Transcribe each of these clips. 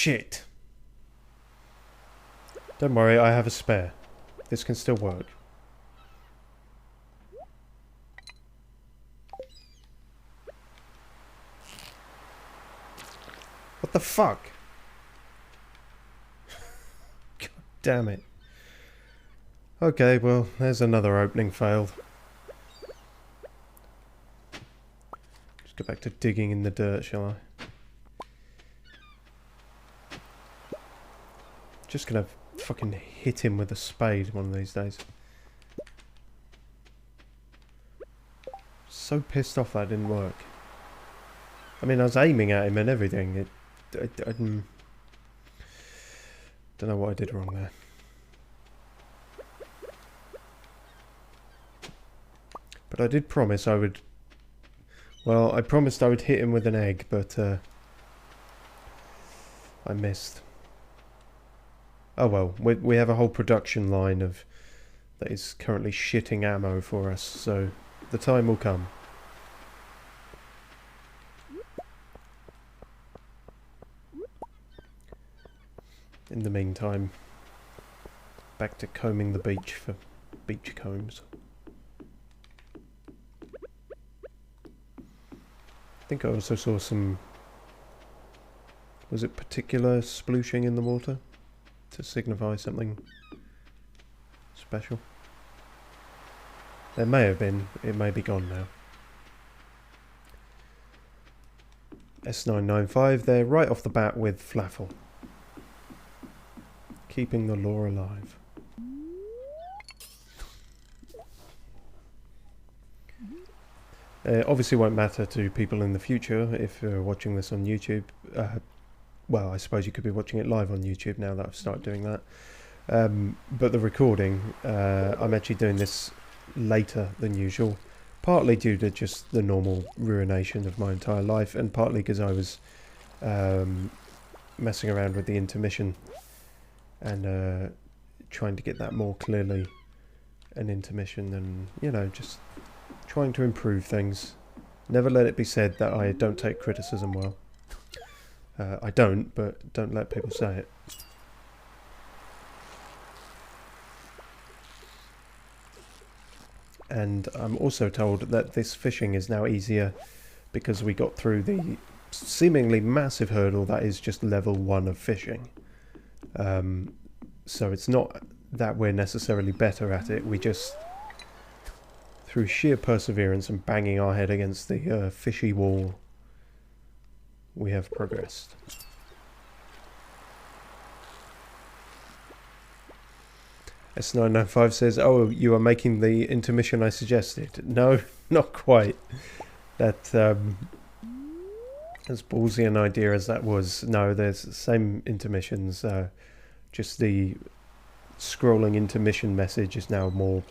Shit. Don't worry, I have a spare. This can still work. What the fuck? God damn it. Okay, well, there's another opening failed. Just go back to digging in the dirt, shall I? Just gonna fucking hit him with a spade one of these days. So pissed off that didn't work. I mean, I was aiming at him and everything. I don't know what I did wrong there. But I did promise I would... Well, I promised I would hit him with an egg, but I missed. Oh well, we have a whole production line of that is currently shitting ammo for us, so the time will come. In the meantime, back to combing the beach for beach combs. I think I also saw some... Was it particular splooshing in the water? To signify something special? There may have been. It may be gone now. S995 there, right off the bat with Flaffle. Keeping the lore alive. Obviously won't matter to people in the future if you're watching this on YouTube. Well, I suppose you could be watching it live on YouTube now that I've started doing that. But the recording, I'm actually doing this later than usual. Partly due to just the normal ruination of my entire life, and partly because I was messing around with the intermission and trying to get that more clearly an intermission, and, you know, just trying to improve things. Never let it be said that I don't take criticism well. I don't, but don't let people say it. And I'm also told that this fishing is now easier because we got through the seemingly massive hurdle that is just level 1 of fishing. So it's not that we're necessarily better at it, we just, through sheer perseverance and banging our head against the fishy wall, we have progressed. S995 says, oh, you are making the intermission I suggested. No, not quite. That, as ballsy an idea as that was, no, there's the same intermissions, just the scrolling intermission message is now more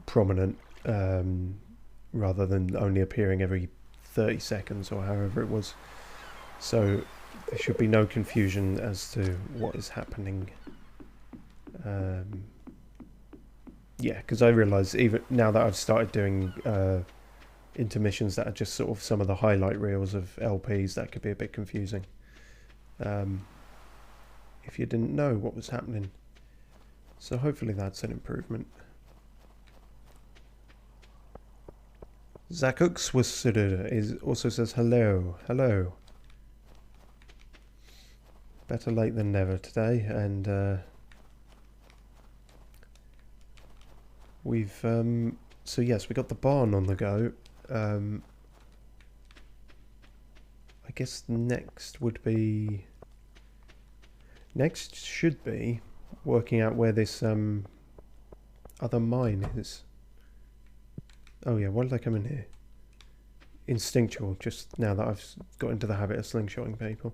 prominent, rather than only appearing every 30 seconds or however it was. So there should be no confusion as to what is happening. Yeah, because I realise even now that I've started doing intermissions that are just sort of some of the highlight reels of LPs, that could be a bit confusing if you didn't know what was happening. So hopefully that's an improvement. Zakux was also says hello, hello. Better late than never today, and we've so yes, we got the barn on the go. I guess next should be working out where this other mine is. Oh yeah, why did I come in here? Instinctual, just now that I've got into the habit of slingshotting people.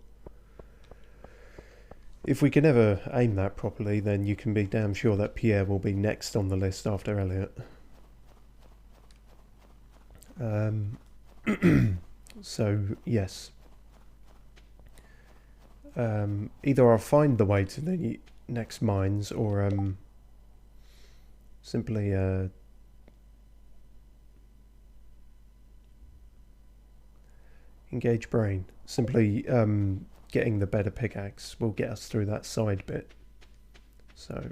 If we can ever aim that properly, then you can be damn sure that Pierre will be next on the list after Elliot. So, yes. Either I'll find the way to the next mines, or simply engage brain. Simply getting the better pickaxe will get us through that side bit. So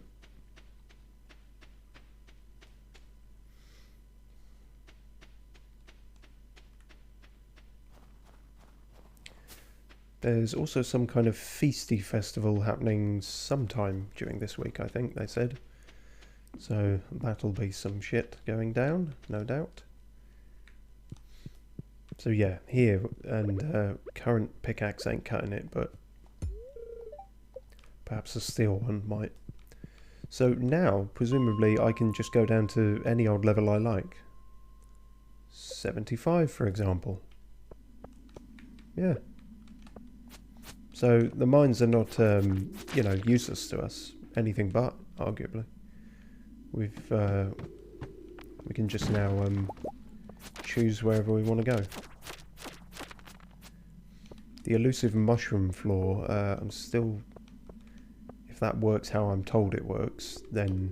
there's also some kind of feasty festival happening sometime during this week, I think they said. So that'll be some shit going down, no doubt. So yeah, here, and current pickaxe ain't cutting it, but perhaps a steel one might. So now, presumably, I can just go down to any old level I like. 75, for example. Yeah. So the mines are not, you know, useless to us. Anything but, arguably. We can just now choose wherever we want to go. The elusive mushroom floor, I'm still... If that works how I'm told it works, then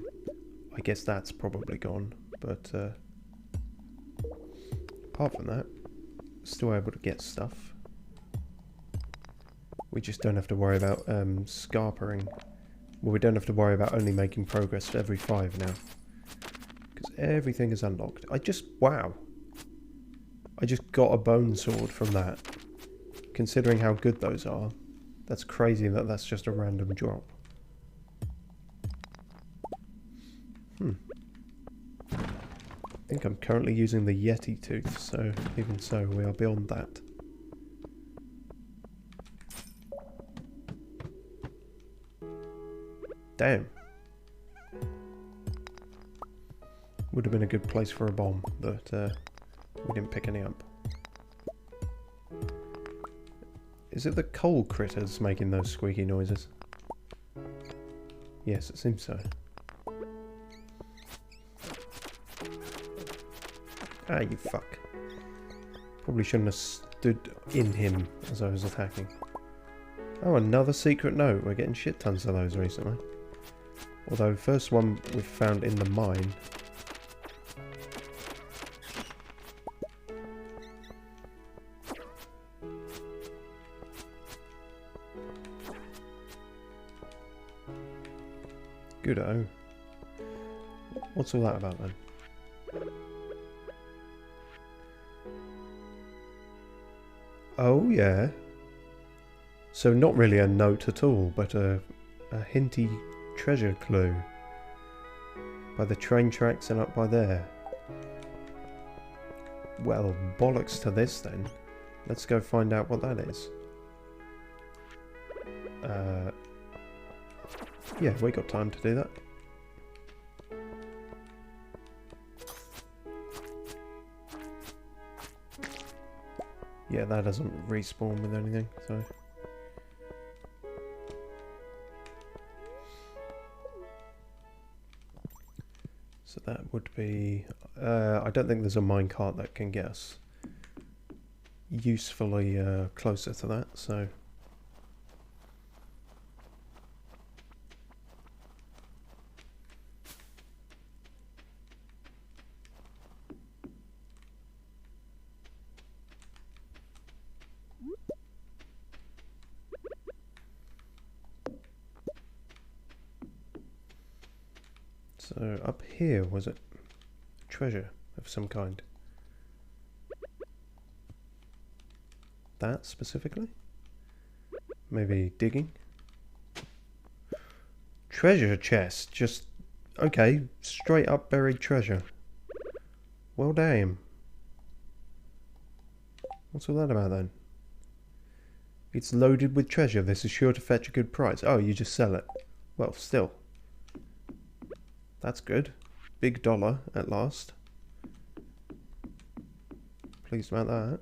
I guess that's probably gone. But apart from that, still able to get stuff. We just don't have to worry about scarpering. Well, we don't have to worry about only making progress every 5 now. Because everything is unlocked. Wow. I just got a bone sword from that. Considering how good those are, that's crazy that that's just a random drop. I think I'm currently using the Yeti tooth, so even so, we are beyond that. Damn. Would have been a good place for a bomb, but we didn't pick any up. Is it the coal critters making those squeaky noises? Yes, it seems so. Ah, you fuck. Probably shouldn't have stood in him as I was attacking. Oh, another secret note. We're getting shit tons of those recently. Although, first one we've found in the mine. Good-o. What's all that about then? Oh, yeah. So not really a note at all, but a hinty treasure clue. By the train tracks and up by there. Well, bollocks to this then. Let's go find out what that is. Yeah, we got time to do that. Yeah, that doesn't respawn with anything, so... So that would be... I don't think there's a minecart that can get us usefully closer to that, so... So up here, was it treasure of some kind? That specifically? Maybe digging? Treasure chest, just... Okay, straight up buried treasure. Well damn. What's all that about then? It's loaded with treasure, this is sure to fetch a good price. Oh, you just sell it. Well, still. That's good. Big dollar at last. Pleased about that.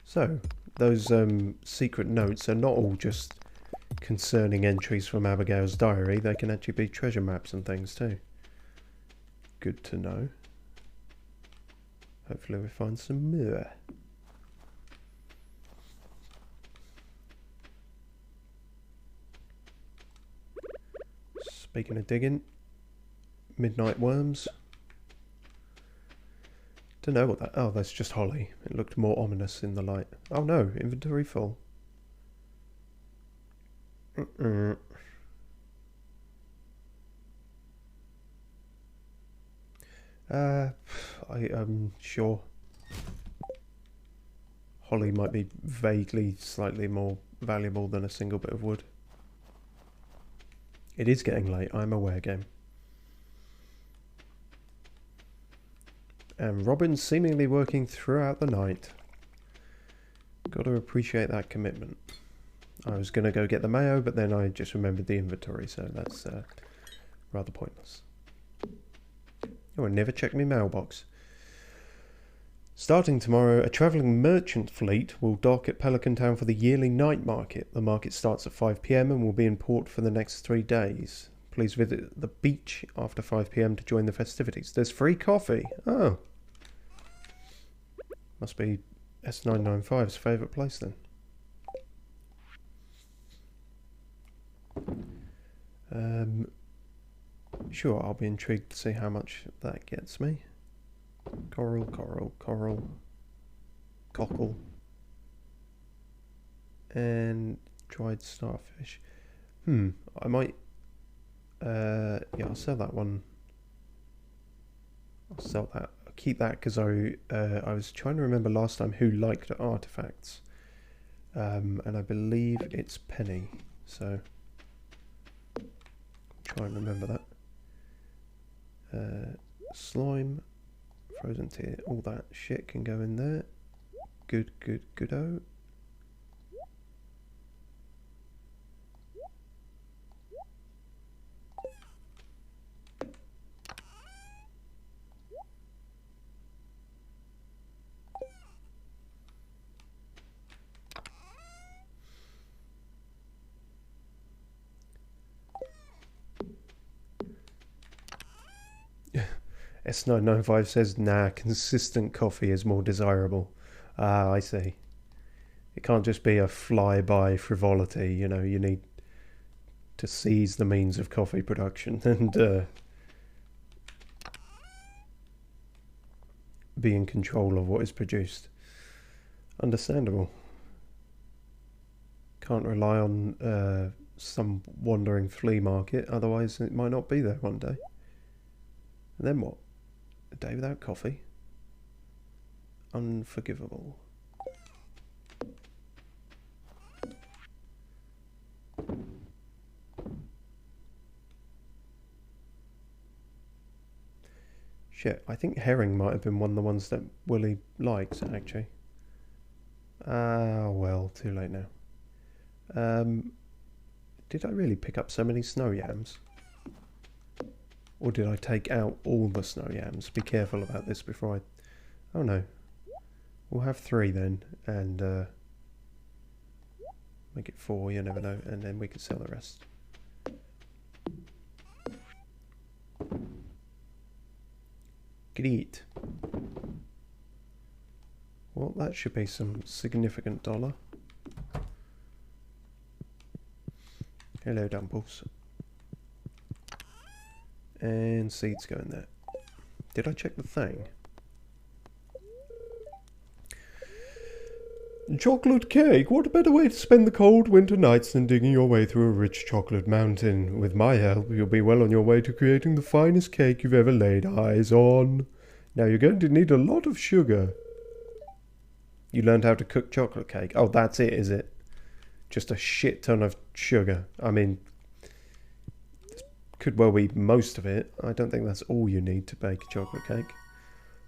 So, those secret notes are not all just concerning entries from Abigail's diary. They can actually be treasure maps and things too. Good to know. Hopefully we find some more. Speaking of digging, midnight worms. Don't know what that... Oh, that's just holly. It looked more ominous in the light. Oh no, inventory full. I'm sure. Holly might be vaguely slightly more valuable than a single bit of wood. It is getting late, I'm aware, game. And Robin's seemingly working throughout the night. Got to appreciate that commitment. I was going to go get the mayo, but then I just remembered the inventory, so that's rather pointless. Oh, I never checked my mailbox. Starting tomorrow, a travelling merchant fleet will dock at Pelican Town for the yearly night market. The market starts at 5 PM and will be in port for the next 3 days. Please visit the beach after 5 PM to join the festivities. There's free coffee. Oh. Must be S995's favourite place then. Sure, I'll be intrigued to see how much that gets me. Coral, coral, coral, cockle, and dried starfish. I might, yeah, I'll sell that one. I'll sell that. I'll keep that because I was trying to remember last time who liked artifacts, and I believe it's Penny. So try and remember that. Slime. Frozen tear, all that shit can go in there. Good, good, good-o. S995 says, nah, consistent coffee is more desirable. Ah, I see. It can't just be a fly-by frivolity, you know, you need to seize the means of coffee production and be in control of what is produced. Understandable. Can't rely on some wandering flea market, otherwise it might not be there one day. And then what? A day without coffee? Unforgivable. Shit, I think herring might have been one of the ones that Willie likes, actually. Ah, well, too late now. Did I really pick up so many snow yams? Or did I take out all the snow yams? Be careful about this before I... Oh no. We'll have 3 then, and make it 4, you never know, and then we can sell the rest. Great. Well, that should be some significant dollar. Hello, Dumples. And seeds go in there. Did I check the thing? Chocolate cake? What a better way to spend the cold winter nights than digging your way through a rich chocolate mountain. With my help, you'll be well on your way to creating the finest cake you've ever laid eyes on. Now you're going to need a lot of sugar. You learned how to cook chocolate cake? Oh, that's it, is it? Just a shit ton of sugar. I mean... could well be most of it. I don't think that's all you need to bake a chocolate cake.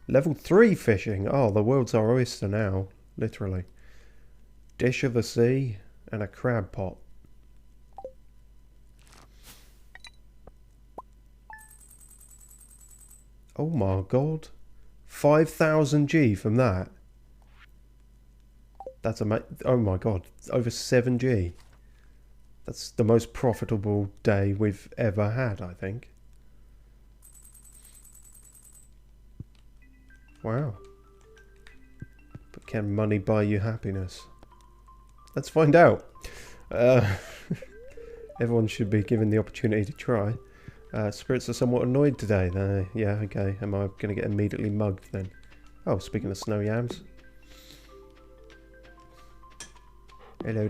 Level 3 fishing. Oh, the world's our oyster now. Literally. Dish of the sea and a crab pot. Oh my god. 5,000 G from that. That's oh my god. Over 7 G. That's the most profitable day we've ever had, I think. Wow. But can money buy you happiness? Let's find out. Everyone should be given the opportunity to try. Spirits are somewhat annoyed today. Yeah, okay. Am I going to get immediately mugged then? Oh, speaking of snow yams. Hello,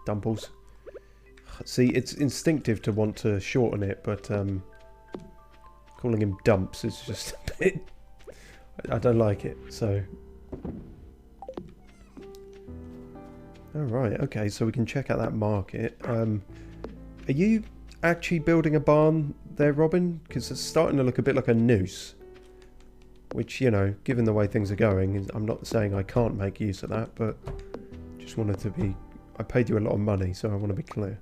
Dumples. See, it's instinctive to want to shorten it, but calling him Dumps is just a bit... I don't like it, so... Alright, okay, so we can check out that market. Are you actually building a barn there, Robin? Because it's starting to look a bit like a noose. Which, you know, given the way things are going, I'm not saying I can't make use of that, but just wanted to be... I paid you a lot of money, so I want to be clear.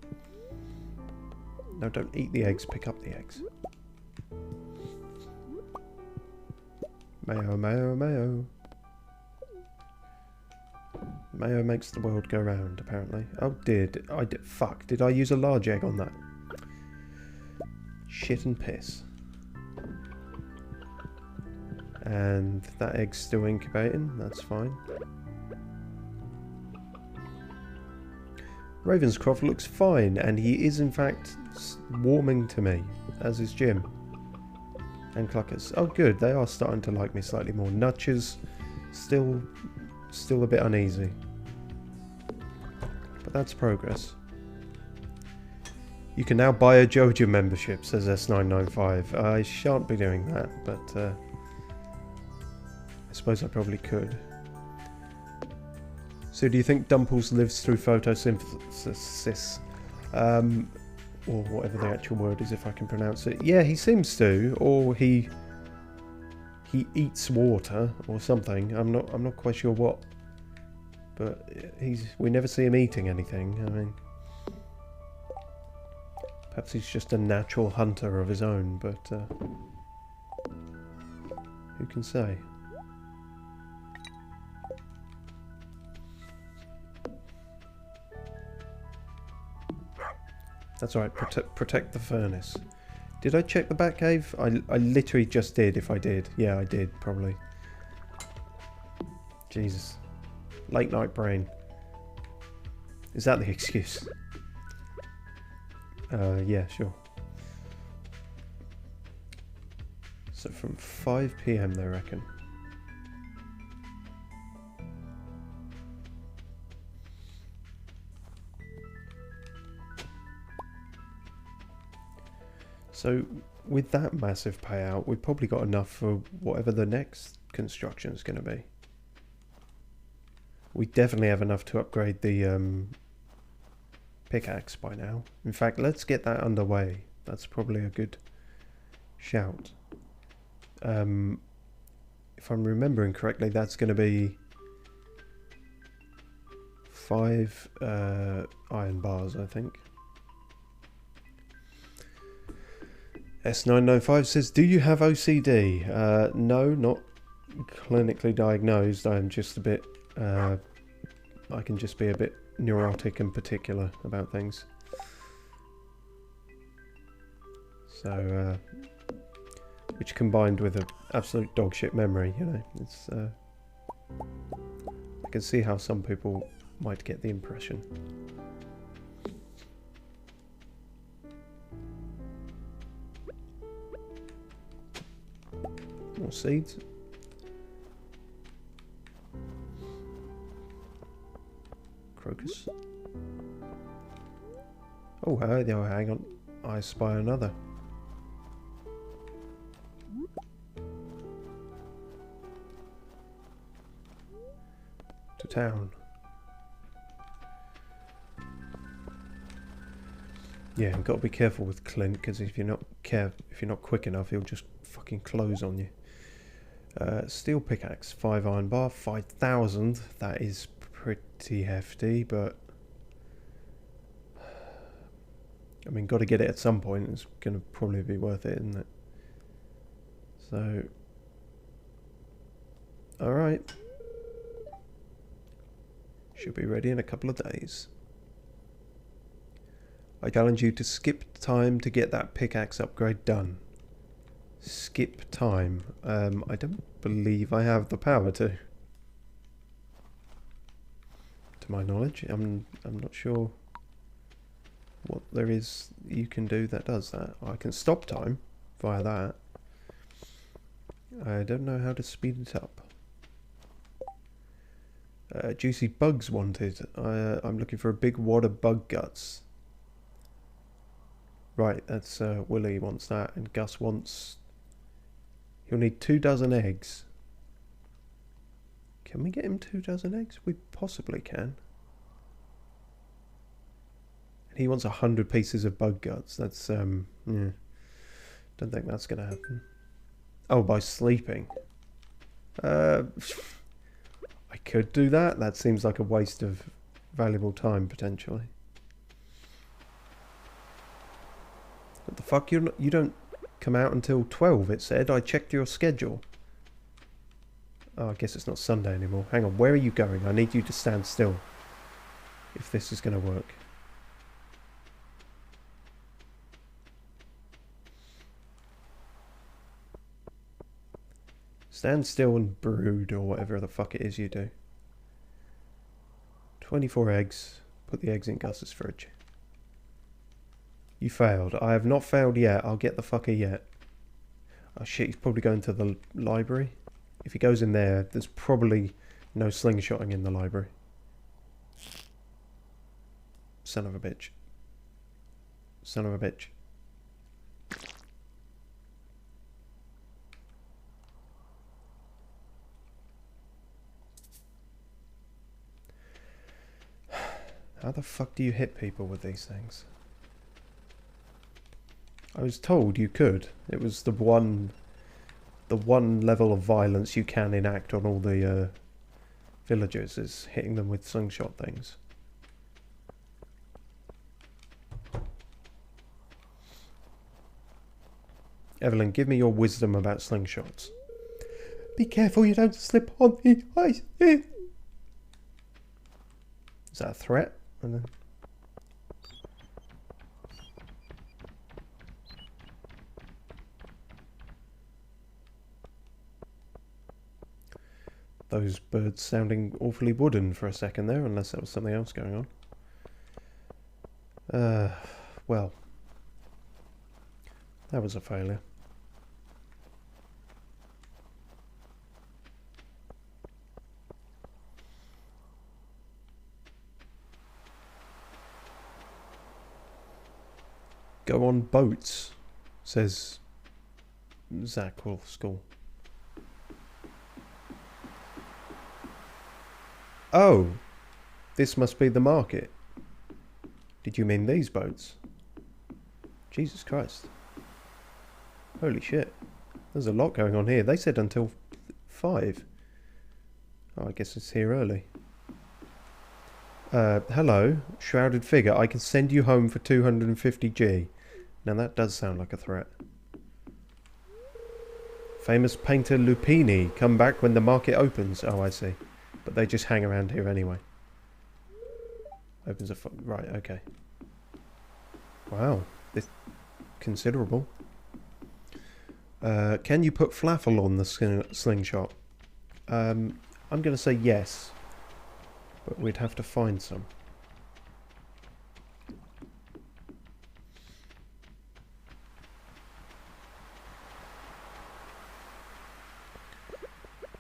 No, don't eat the eggs, pick up the eggs. Mayo, mayo, mayo. Mayo makes the world go round, apparently. Oh, fuck, did I use a large egg on that? Shit and piss. And that egg's still incubating, that's fine. Ravenscroft looks fine, and he is in fact warming to me, as is Jim. And Cluckers. Oh good, they are starting to like me slightly more. Nutchers, still a bit uneasy. But that's progress. You can now buy a Jojo membership, says S995. I shan't be doing that, but I suppose I probably could. So do you think Dumples lives through photosynthesis? Or whatever the actual word is, if I can pronounce it. Yeah, he seems to, or he eats water or something. I'm not quite sure what. But we never see him eating anything. I mean, perhaps he's just a natural hunter of his own, but who can say? That's alright, protect the furnace. Did I check the back cave? I literally just did, if I did. Yeah, I did, probably. Jesus. Late night brain. Is that the excuse? Yeah, sure. So from 5 PM they reckon. So with that massive payout, we've probably got enough for whatever the next construction is going to be. We definitely have enough to upgrade the pickaxe by now. In fact, let's get that underway. That's probably a good shout. If I'm remembering correctly, that's going to be 5 iron bars, I think. S995 says, do you have OCD? No, not clinically diagnosed. I'm just a bit... I can just be a bit neurotic and particular about things. So, which combined with an absolute dogshit memory, you know, it's... I can see how some people might get the impression. More seeds. Crocus. Oh, hang on. I spy another. To town. Yeah, you've got to be careful with Clint, because if you're not quick enough, he'll just fucking close on you. Steel pickaxe, 5 iron bar, 5,000. That is pretty hefty, but I mean, got to get it at some point. It's going to probably be worth it, isn't it? So, all right, should be ready in a couple of days. I challenge you to skip time to get that pickaxe upgrade done. Skip time. I don't believe I have the power to my knowledge. I'm not sure what there is you can do that does that. I can stop time via that. I don't know how to speed it up. Juicy bugs wanted. I'm looking for a big wad of bug guts. Right, that's Willie wants that, and Gus wants... He'll need 2 dozen eggs. Can we get him 2 dozen eggs? We possibly can. And he wants 100 pieces of bug guts. That's, yeah. Don't think that's going to happen. Oh, by sleeping. I could do that. That seems like a waste of valuable time, potentially. What the fuck? You don't come out until 12, it said. I checked your schedule. Oh, I guess it's not Sunday anymore. Hang on, where are you going? I need you to stand still. If this is going to work. Stand still and brood, or whatever the fuck it is you do. 24 eggs. Put the eggs in Gus's fridge. You failed. I have not failed yet. I'll get the fucker yet. Oh shit, he's probably going to the library. If he goes in there, there's probably no slingshotting in the library. Son of a bitch. Son of a bitch. How the fuck do you hit people with these things? I was told you could. It was the one level of violence you can enact on all the villagers is hitting them with slingshot things. Evelyn, give me your wisdom about slingshots. Be careful you don't slip on the ice. Is that a threat? And then... Those birds sounding awfully wooden for a second there, unless there was something else going on. Well, that was a failure. Go on boats, says Zach Wolfskull. Oh, this must be the market. Did you mean these boats? Jesus Christ. Holy shit. There's a lot going on here. They said until 5. Oh, I guess it's here early. Hello, shrouded figure. I can send you home for 250G. Now that does sound like a threat. Famous painter Lupini. Come back when the market opens. Oh, I see. But they just hang around here anyway. Opens a... Right, okay. Wow. This... Considerable. Can you put flaffle on the slingshot? I'm going to say yes. But we'd have to find some.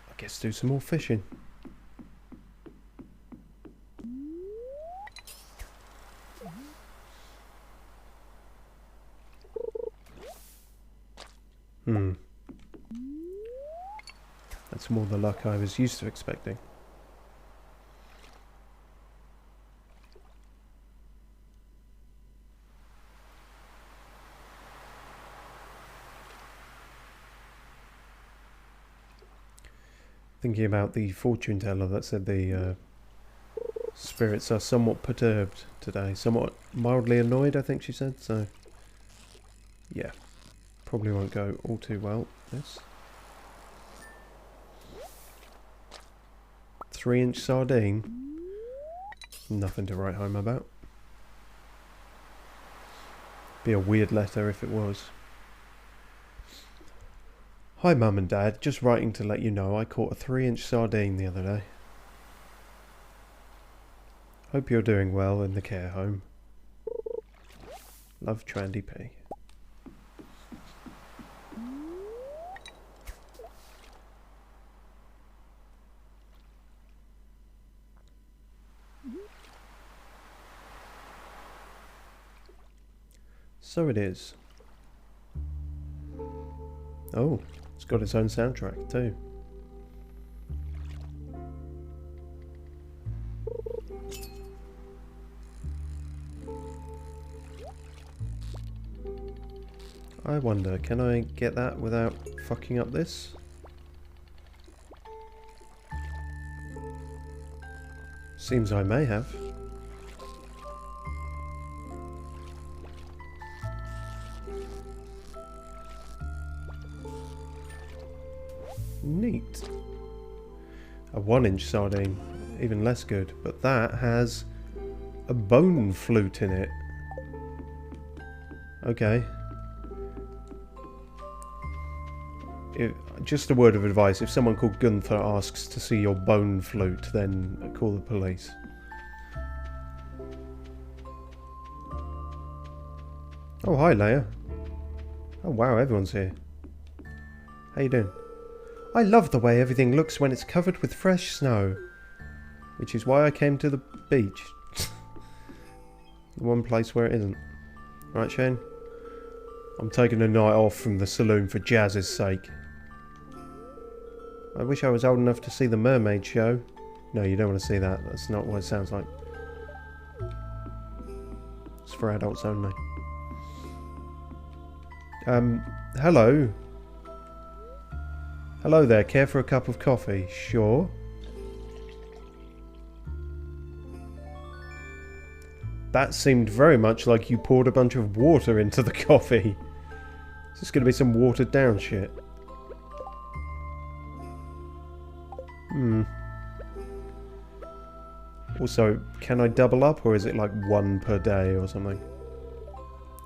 I guess do some more fishing. That's more the luck I was used to expecting. Thinking about the fortune teller that said the spirits are somewhat perturbed today. Somewhat mildly annoyed, I think she said. So, yeah. Probably won't go all too well, this. 3-inch sardine. Nothing to write home about. Be a weird letter if it was. Hi Mum and Dad, just writing to let you know I caught a 3-inch sardine the other day. Hope you're doing well in the care home. Love, Trandy P. So it is. Oh, it's got its own soundtrack too. I wonder, can I get that without fucking up this? Seems I may have. Neat. A 1-inch sardine, even less good, but that has a bone flute in it. Okay. Just a word of advice, if someone called Gunther asks to see your bone flute, then call the police. Oh, hi Leia. Oh wow, everyone's here. How you doing? I love the way everything looks when it's covered with fresh snow. Which is why I came to the beach. The one place where it isn't. Right, Shane? I'm taking a night off from the saloon for Jazz's sake. I wish I was old enough to see the Mermaid show. No, you don't want to see that. That's not what it sounds like. It's for adults only. Hello. Hello there, care for a cup of coffee? Sure. That seemed very much like you poured a bunch of water into the coffee. Is this going to be some watered down shit? Also, can I double up or is it like 1 per day or something?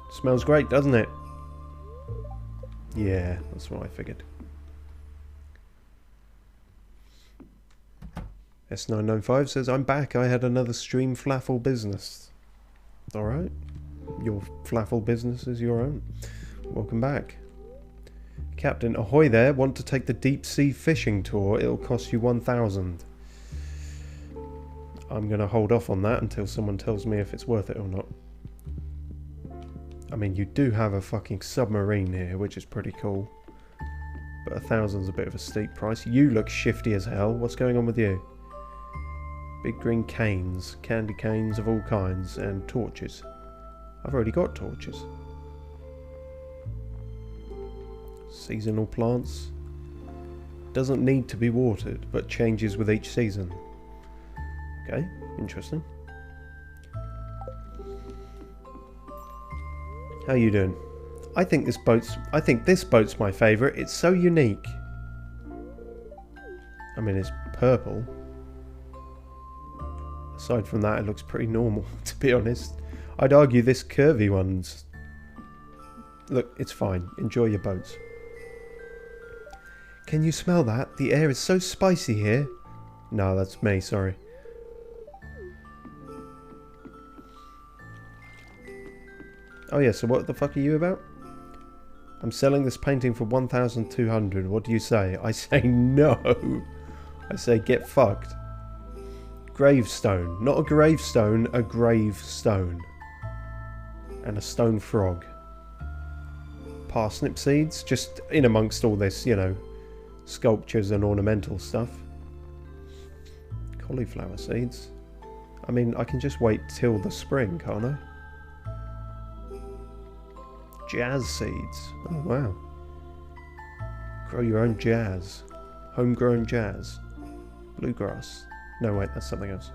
Smells great, doesn't it? Yeah, that's what I figured. S995 says, I'm back, I had another stream flaffle business. Alright. Your flaffle business is your own. Welcome back. Captain, ahoy there, want to take the deep sea fishing tour? It'll cost you 1,000. I'm going to hold off on that until someone tells me if it's worth it or not. I mean, you do have a fucking submarine here, which is pretty cool. But 1,000's a bit of a steep price. You look shifty as hell. What's going on with you? Big green canes, candy canes of all kinds, and torches. I've already got torches. Seasonal plants. Doesn't need to be watered, but changes with each season. Okay, interesting. How you doing? I think this boat's my favourite. It's so unique. I mean, it's purple. Aside from that, it looks pretty normal, to be honest. I'd argue this curvy one's... Look, it's fine. Enjoy your boats. Can you smell that? The air is so spicy here. No, that's me, sorry. Oh yeah, so what the fuck are you about? I'm selling this painting for 1,200. What do you say? I say no. I say get fucked. Gravestone. Not a gravestone, a gravestone. And a stone frog. Parsnip seeds. Just in amongst all this, you know, sculptures and ornamental stuff. Cauliflower seeds. I mean, I can just wait till the spring, can't I? Jazz seeds. Oh, wow. Grow your own jazz. Homegrown jazz. Bluegrass. No, wait, that's something else.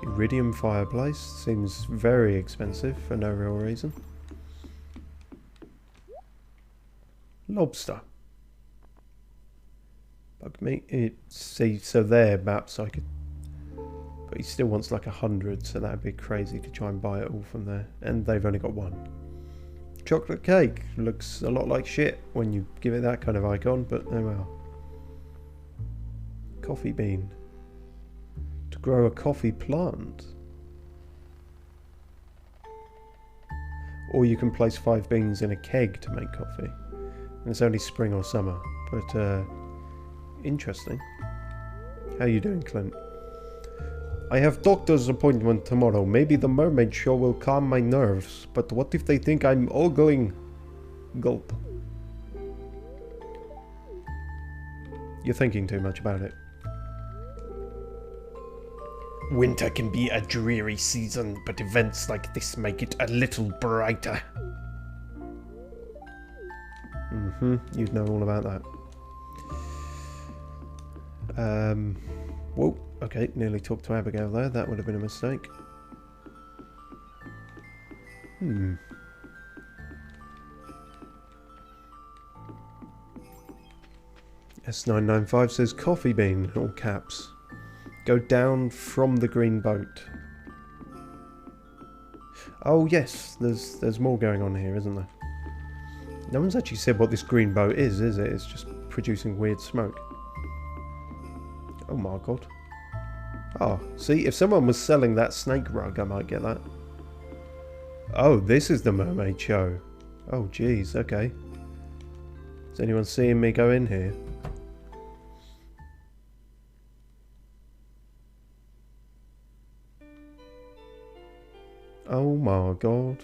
Iridium fireplace. Seems very expensive for no real reason. Lobster. Bug meat. See, so there, maps I could... But he still wants like 100, so that'd be crazy to try and buy it all from there. And they've only got one. Chocolate cake looks a lot like shit when you give it that kind of icon, but oh well. Coffee bean. To grow a coffee plant. Or you can place 5 beans in a keg to make coffee. And it's only spring or summer, but interesting. How you doing, Clint? I have doctor's appointment tomorrow. Maybe the mermaid show will calm my nerves. But what if they think I'm ogling? Gulp. You're thinking too much about it. Winter can be a dreary season, but events like this make it a little brighter. You'd know all about that. Whoa, okay, nearly talked to Abigail there. That would have been a mistake. S995 says coffee bean, all caps. Go down from the green boat. Oh yes, there's more going on here, isn't there? No one's actually said what this green boat is it? It's just producing weird smoke. Oh my god. Oh, see, if someone was selling that snake rug, I might get that. Oh, this is the mermaid show. Oh jeez, okay. Is anyone seeing me go in here? Oh my god.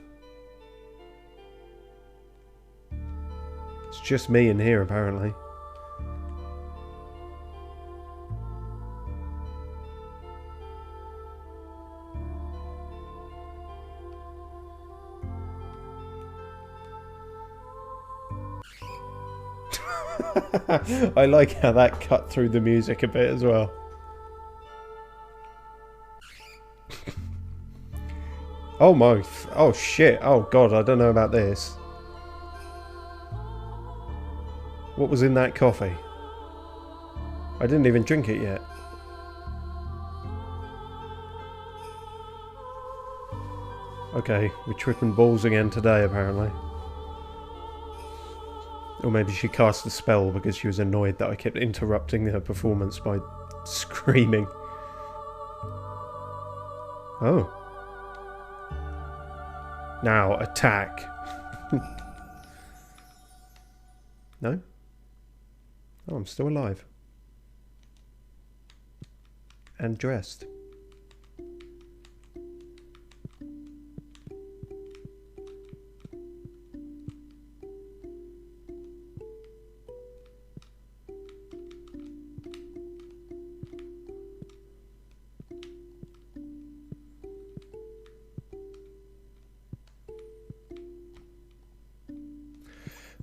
It's just me in here apparently. I like how that cut through the music a bit as well. Oh my, oh shit, oh god, I don't know about this. What was in that coffee? I didn't even drink it yet. Okay, we're tripping balls again today apparently. Or maybe she cast a spell because she was annoyed that I kept interrupting her performance by screaming. Oh. Now, attack. No? Oh, I'm still alive. And dressed.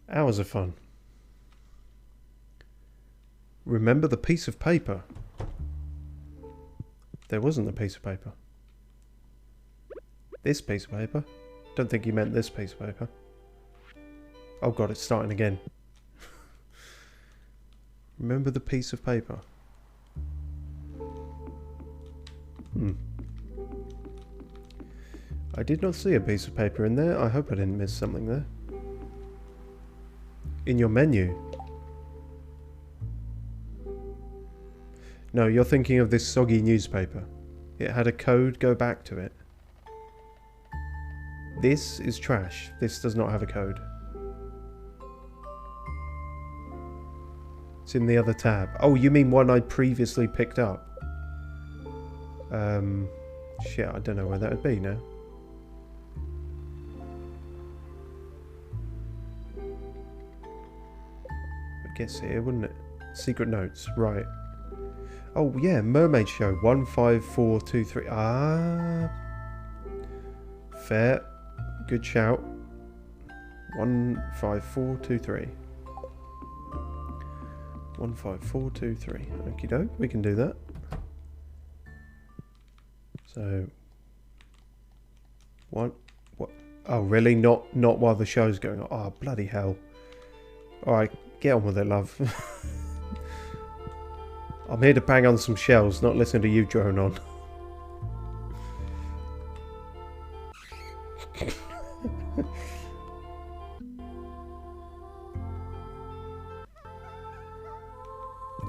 Hours of fun. Remember the piece of paper? There wasn't a piece of paper. This piece of paper? Don't think he meant this piece of paper. Oh god, it's starting again. Remember the piece of paper? I did not see a piece of paper in there. I hope I didn't miss something there. In your menu? No, you're thinking of this soggy newspaper. It had a code, go back to it. This is trash. This does not have a code. It's in the other tab. Oh, you mean one I previously picked up? Shit, I don't know where that would be now. I guess here, wouldn't it? Secret notes, right. Oh yeah, Mermaid Show 15423. Ah, fair, good shout. 15423. 15423. Okie doke, we can do that. So, what? Oh, really? Not while the show's going on. Oh, bloody hell! All right, get on with it, love. I'm here to bang on some shells, not listen to you drone on.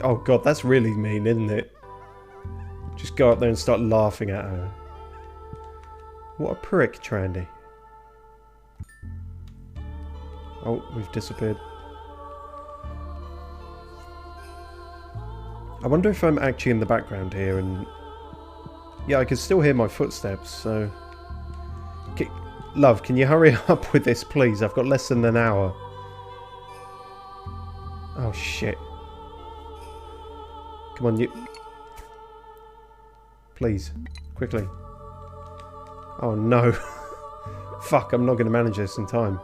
Oh god, that's really mean, isn't it? Just go up there and start laughing at her. What a prick, Trandy. Oh, we've disappeared. I wonder if I'm actually in the background here and Yeah, I can still hear my footsteps, so... Love, can you hurry up with this, please? I've got less than an hour. Oh, shit. Come on, you... Please. Quickly. Oh, no. Fuck, I'm not going to manage this in time.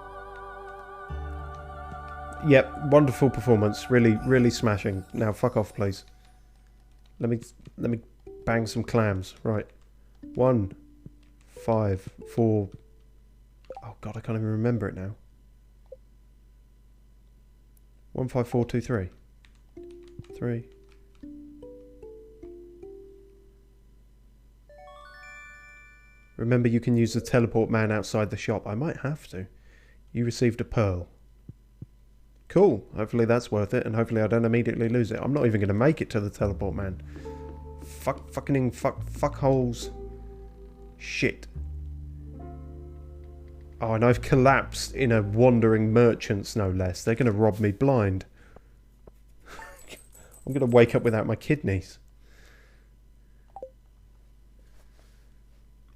Yep, wonderful performance. Really, really smashing. Now, fuck off, please. Let me bang some clams. Right. 1, 5, 4... Oh, God, I can't even remember it now. 1, 5, 4, 2, 3. 3. Remember, you can use the teleport man outside the shop. I might have to. You received a pearl. Cool. Hopefully that's worth it, and hopefully I don't immediately lose it. I'm not even going to make it to the teleport man. Fuck holes. Shit. Oh, and I've collapsed in a wandering merchant's, no less. They're going to rob me blind. I'm going to wake up without my kidneys.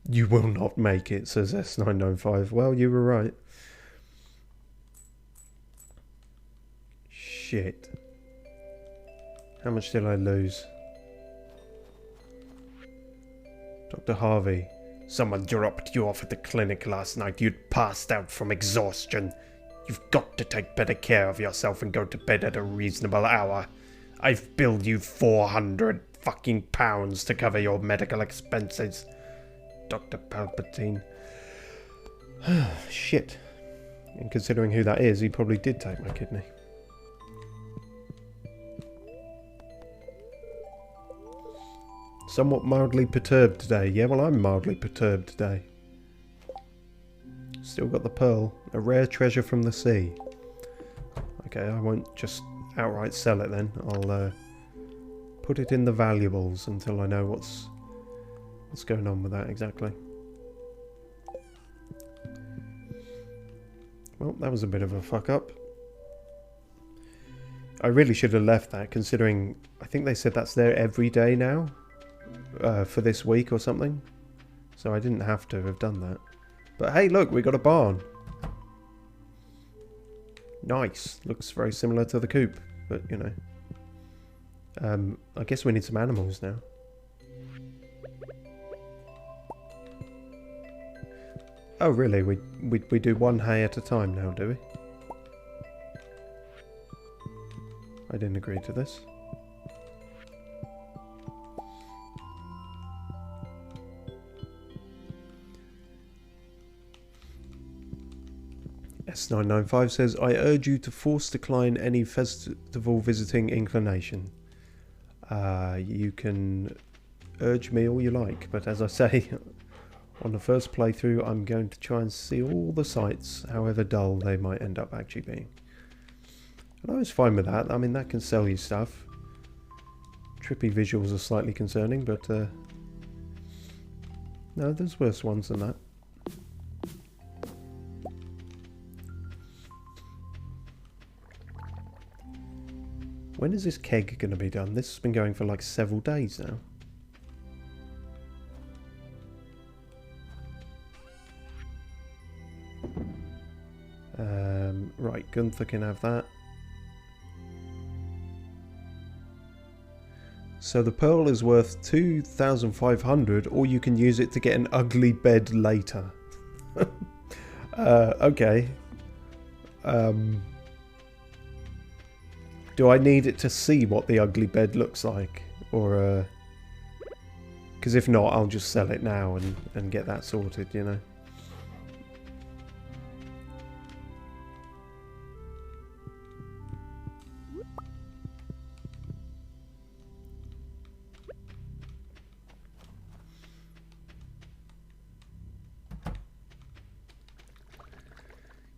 You will not make it, says S995. Well, you were right. Shit. How much did I lose? Dr. Harvey. Someone dropped you off at the clinic last night. You'd passed out from exhaustion. You've got to take better care of yourself and go to bed at a reasonable hour. I've billed you 400 fucking pounds to cover your medical expenses. Dr. Palpatine. Shit. And considering who that is, he probably did take my kidney. Somewhat mildly perturbed today. Yeah, well, I'm mildly perturbed today. Still got the pearl. A rare treasure from the sea. Okay, I won't just outright sell it then. I'll put it in the valuables until I know what's going on with that exactly. Well, that was a bit of a fuck up. I really should have left that, considering I think they said that's there every day now. For this week or something. So I didn't have to have done that. But hey, look, we got a barn. Nice. Looks very similar to the coop, but you know. I guess we need some animals now. Oh really? We do one hay at a time now, do we? I didn't agree to this. S995 says, I urge you to force decline any festival visiting inclination. You can urge me all you like, but as I say, on the first playthrough, I'm going to try and see all the sights, however dull they might end up actually being. And I was fine with that. I mean, that can sell you stuff. Trippy visuals are slightly concerning, but no, there's worse ones than that. When is this keg going to be done? This has been going for like several days now. Right, Gunther can have that. So the pearl is worth 2,500, or you can use it to get an ugly bed later. Okay. Do I need it to see what the ugly bed looks like? Or, because if not, I'll just sell it now and get that sorted, you know?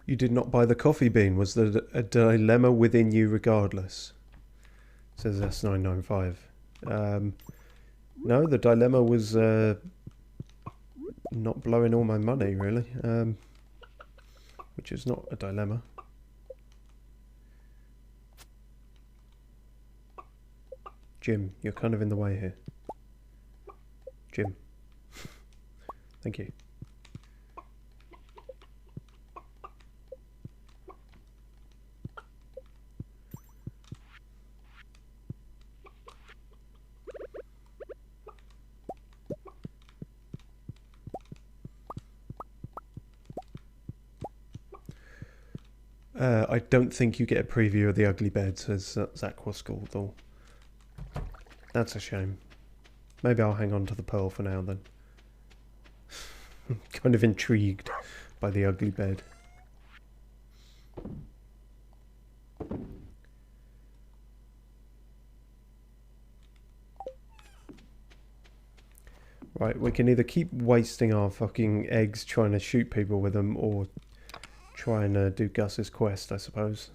You did not buy the coffee bean. Was there a dilemma within you regardless? Says S995. No, the dilemma was not blowing all my money, really. Which is not a dilemma. Jim, you're kind of in the way here. Jim. Thank you. I don't think you get a preview of the ugly bed, says Zach Waskell, though. That's a shame. Maybe I'll hang on to the pearl for now, then. Kind of intrigued by the ugly bed. Right, we can either keep wasting our fucking eggs trying to shoot people with them, or try and do Gus's quest, I suppose.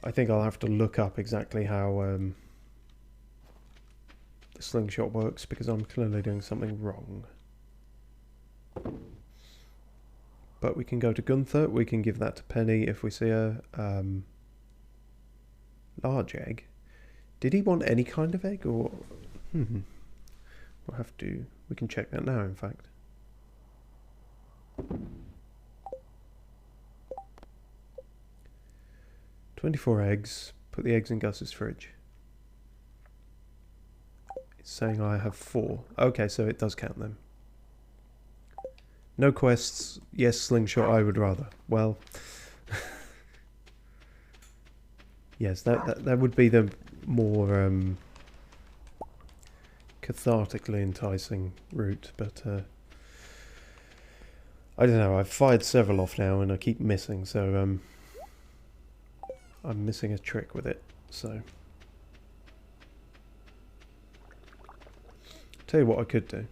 I think I'll have to look up exactly how the slingshot works, because I'm clearly doing something wrong. But we can go to Gunther, we can give that to Penny if we see a large egg. Did he want any kind of egg, or... We'll have to... We can check that now, in fact. "24 eggs. Put the eggs in Gus's fridge." It's saying I have 4. Okay, so it does count them. No quests. Yes, slingshot, I would rather. Well... yes, that would be the more cathartically enticing route, but I don't know, I've fired several off now and I keep missing, so I'm missing a trick with it, so... Tell you what I could do.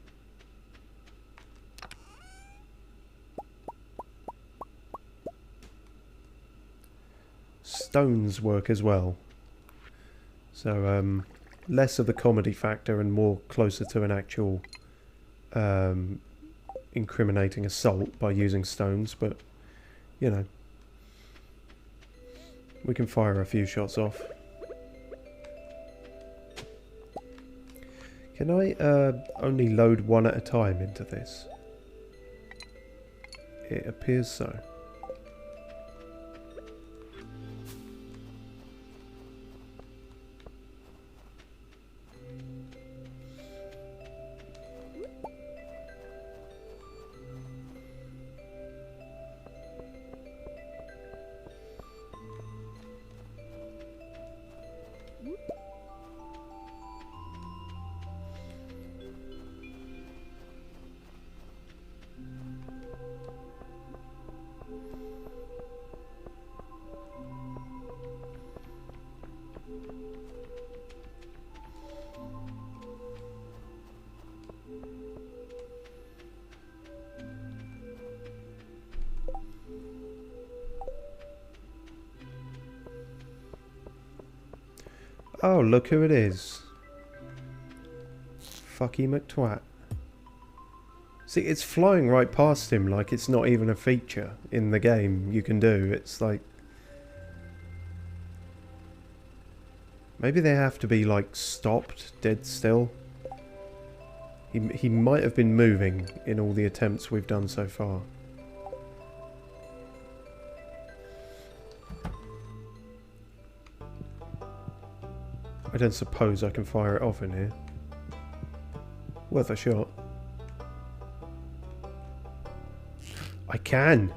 Stones work as well. So, less of the comedy factor and more closer to an actual incriminating assault by using stones, but, you know. We can fire a few shots off. Can I only load one at a time into this? It appears so. Oh, look who it is. Fucky McTwat. See, it's flying right past him like it's not even a feature in the game you can do. It's like... Maybe they have to be, like, stopped, dead still. He might have been moving in all the attempts we've done so far. I don't suppose I can fire it off in here. Worth a shot. I can!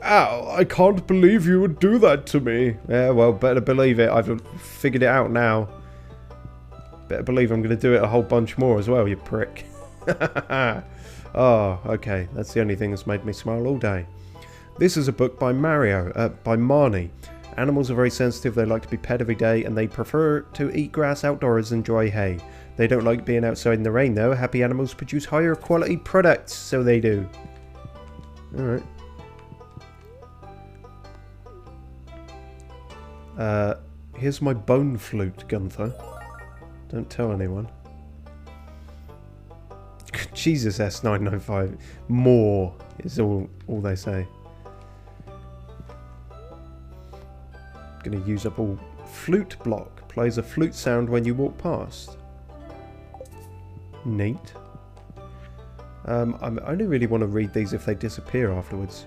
Ow, I can't believe you would do that to me. Yeah, well, better believe it. I've figured it out now. Better believe I'm going to do it a whole bunch more as well, you prick. Oh, okay. That's the only thing that's made me smile all day. This is a book by Marnie. Animals are very sensitive, they like to be pet every day, and they prefer to eat grass outdoors and dry hay. They don't like being outside in the rain though. Happy animals produce higher quality products, so they do. Alright. Here's my bone flute, Gunther. Don't tell anyone. Jesus, S995. More is all they say. Gonna use up all Flute block. Plays a flute sound when you walk past. Neat. I only really want to read these if they disappear afterwards.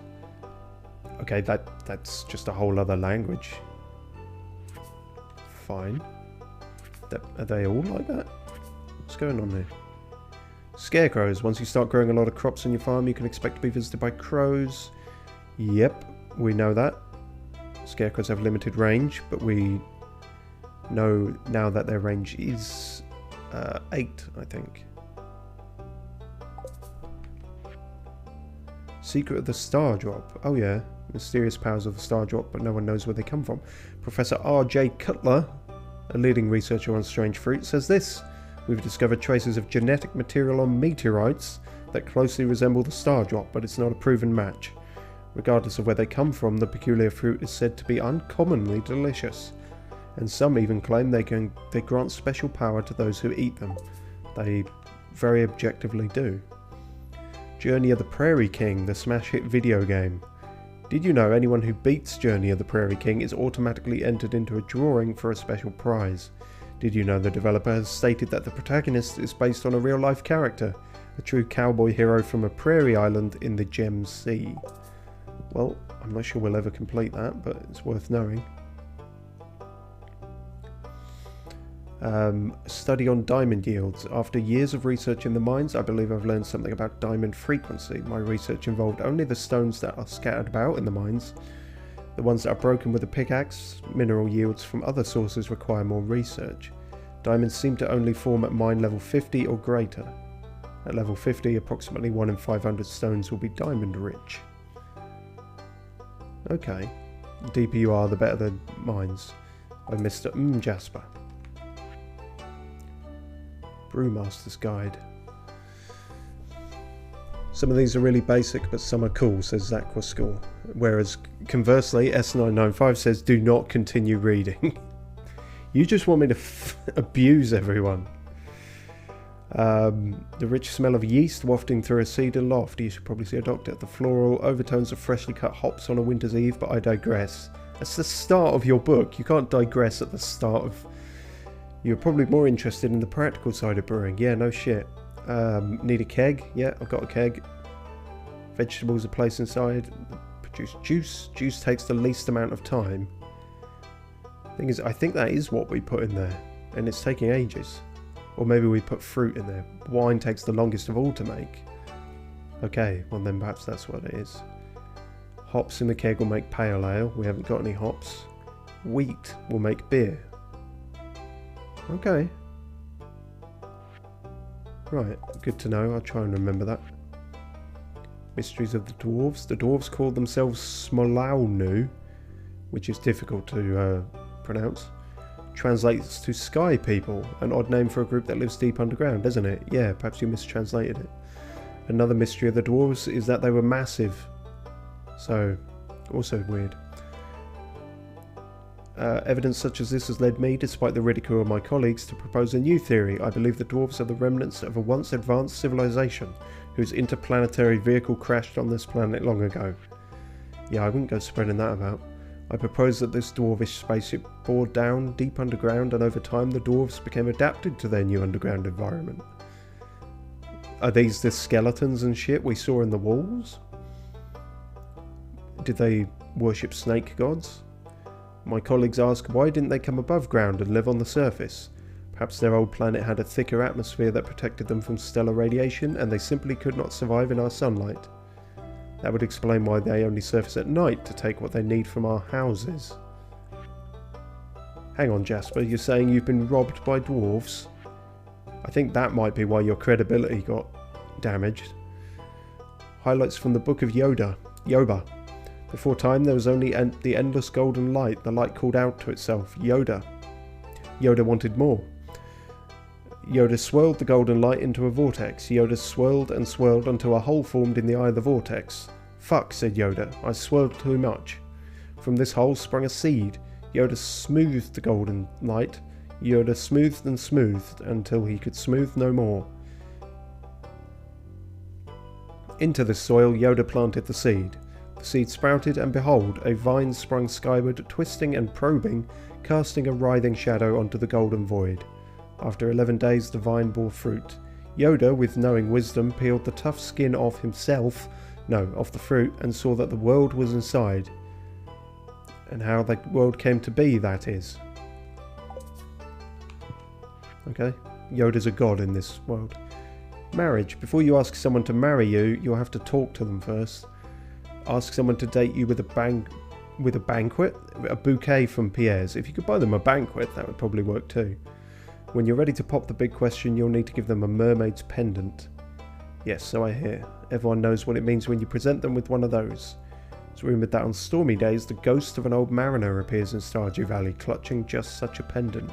Okay, that's just a whole other language. Fine. Are they all like that? What's going on here? Scarecrows. Once you start growing a lot of crops on your farm, you can expect to be visited by crows. Yep, we know that. Scarecrows have limited range, but we know now that their range is 8, I think. Secret of the Star Drop. Oh yeah, mysterious powers of the Star Drop, but no one knows where they come from. Professor R.J. Cutler, a leading researcher on strange fruit, says this. We've discovered traces of genetic material on meteorites that closely resemble the Star Drop, but it's not a proven match. Regardless of where they come from, the peculiar fruit is said to be uncommonly delicious, and some even claim they grant special power to those who eat them. They very objectively do. Journey of the Prairie King, the smash hit video game. Did you know anyone who beats Journey of the Prairie King is automatically entered into a drawing for a special prize? Did you know the developer has stated that the protagonist is based on a real-life character, a true cowboy hero from a prairie island in the Gem Sea? Well, I'm not sure we'll ever complete that, but it's worth knowing. Study on diamond yields. After years of research in the mines, I believe I've learned something about diamond frequency. My research involved only the stones that are scattered about in the mines. The ones that are broken with a pickaxe. Mineral yields from other sources require more research. Diamonds seem to only form at mine level 50 or greater. At level 50, approximately 1 in 500 stones will be diamond rich. Okay. The deeper you are, the better the mines. By Mr. Jasper. Brewmaster's Guide. Some of these are really basic, but some are cool, says Aquascore. Whereas, conversely, S995 says, do not continue reading. You just want me to abuse everyone. The rich smell of yeast wafting through a cedar loft. You should probably see a doctor. The floral overtones of freshly cut hops on a winter's eve, but I digress. That's the start of your book. You can't digress at the start of... You're probably more interested in the practical side of brewing. Yeah, no shit. Need a keg? Yeah, I've got a keg. Vegetables are placed inside. Produce juice. Juice takes the least amount of time. Thing is, I think that is what we put in there. And it's taking ages. Or maybe we put fruit in there. Wine takes the longest of all to make. Okay, well then perhaps that's what it is. Hops in the keg will make pale ale. We haven't got any hops. Wheat will make beer. Okay. Right, good to know. I'll try and remember that. Mysteries of the Dwarves. The Dwarves call themselves Smolaunu, which is difficult to pronounce. Translates to Sky People, an odd name for a group that lives deep underground, isn't it? Yeah, perhaps you mistranslated it. Another mystery of the Dwarves is that they were massive. So, also weird. Evidence such as this has led me, despite the ridicule of my colleagues, to propose a new theory. I believe the dwarves are the remnants of a once advanced civilization whose interplanetary vehicle crashed on this planet long ago. Yeah, I wouldn't go spreading that about. I propose that this dwarvish spaceship bore down deep underground, and over time the dwarves became adapted to their new underground environment. Are these the skeletons and shit we saw in the walls? Did they worship snake gods? My colleagues ask, why didn't they come above ground and live on the surface? Perhaps their old planet had a thicker atmosphere that protected them from stellar radiation, and they simply could not survive in our sunlight. That would explain why they only surface at night to take what they need from our houses. Hang on, Jasper, you're saying you've been robbed by dwarves? I think that might be why your credibility got damaged. Highlights from the Book of Yoda. Before time there was only the endless golden light. The light called out to itself, Yoda. Yoda wanted more. Yoda swirled the golden light into a vortex. Yoda swirled and swirled until a hole formed in the eye of the vortex. Fuck, said Yoda, I swirled too much. From this hole sprang a seed. Yoda smoothed the golden light. Yoda smoothed and smoothed until he could smooth no more. Into the soil Yoda planted the seed. The seed sprouted, and behold, a vine sprung skyward, twisting and probing, casting a writhing shadow onto the golden void. After 11 days, the vine bore fruit. Yoda, with knowing wisdom, peeled the tough skin off off the fruit, and saw that the world was inside. And how the world came to be, that is. Okay, Yoda's a god in this world. Marriage. Before you ask someone to marry you, you'll have to talk to them first. Ask someone to date you with a banquet? A bouquet from Pierre's. If you could buy them a banquet, that would probably work too. When you're ready to pop the big question, you'll need to give them a mermaid's pendant. Yes, so I hear. Everyone knows what it means when you present them with one of those. It's rumoured that on stormy days, the ghost of an old mariner appears in Stardew Valley, clutching just such a pendant.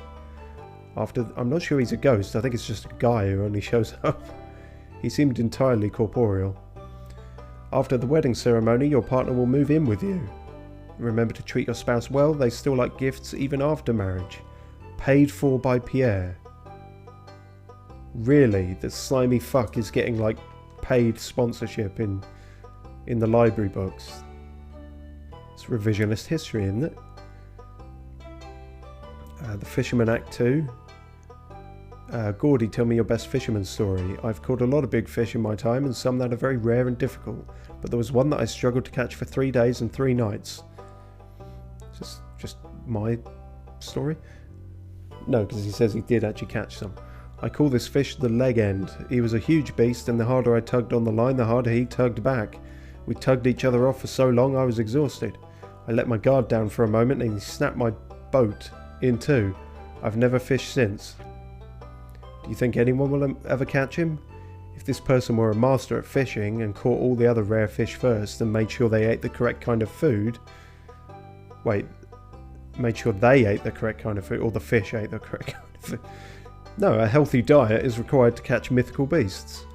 I'm not sure he's a ghost, I think it's just a guy who only shows up. He seemed entirely corporeal. After the wedding ceremony, your partner will move in with you. Remember to treat your spouse well, they still like gifts even after marriage. Paid for by Pierre. Really? The slimy fuck is getting like paid sponsorship in the library books. It's revisionist history, isn't it? The Fisherman Act 2. Gordy, tell me your best fisherman story. I've caught a lot of big fish in my time, and some that are very rare and difficult, but there was one that I struggled to catch for 3 days and 3 nights. Is this just my story? No, because he says he did actually catch some. I call this fish the leg end. He was a huge beast, and the harder I tugged on the line, the harder he tugged back. We tugged each other off for so long I was exhausted. I let my guard down for a moment, and he snapped my boat in two. I've never fished since. Do you think anyone will ever catch him? If this person were a master at fishing and caught all the other rare fish first and made sure they ate the correct kind of food... Wait, made sure they ate the correct kind of food, or the fish ate the correct kind of food. No, a healthy diet is required to catch mythical beasts.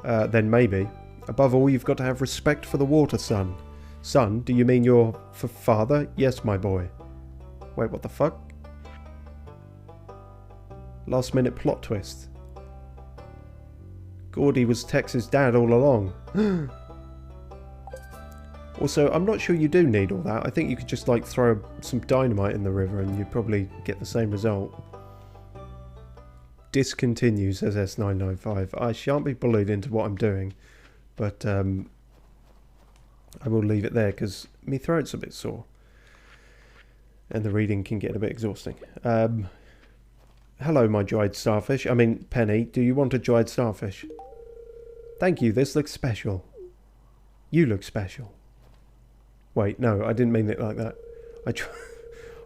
Then maybe. Above all, you've got to have respect for the water, son. Son, do you mean your father? Yes, my boy. Wait, what the fuck? Last minute plot twist. Gordy was Tex's dad all along. Also, I'm not sure you do need all that. I think you could just like throw some dynamite in the river and you'd probably get the same result. Discontinue, says S995. I shan't be bullied into what I'm doing, but I will leave it there because my throat's a bit sore. And the reading can get a bit exhausting. Hello, my dried starfish. I mean, Penny, do you want a dried starfish? Thank you, this looks special. You look special. Wait, no, I didn't mean it like that.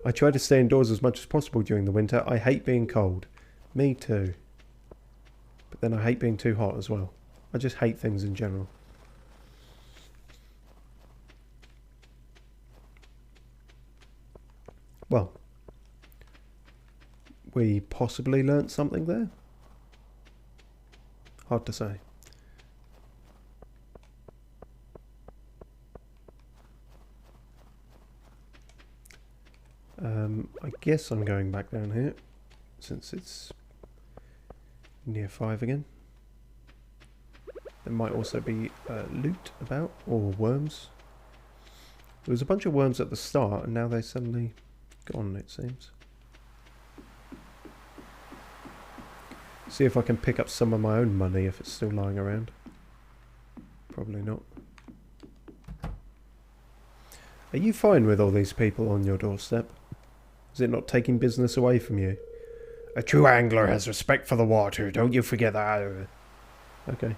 I try to stay indoors as much as possible during the winter. I hate being cold. Me too. But then I hate being too hot as well. I just hate things in general. Well, we possibly learnt something there? Hard to say. I guess I'm going back down here, since it's near 5 again. There might also be loot about, or worms. There was a bunch of worms at the start, and now they're suddenly gone, it seems. See if I can pick up some of my own money if it's still lying around. Probably not. Are you fine with all these people on your doorstep? Is it not taking business away from you? A true angler has respect for the water, don't you forget that. Okay.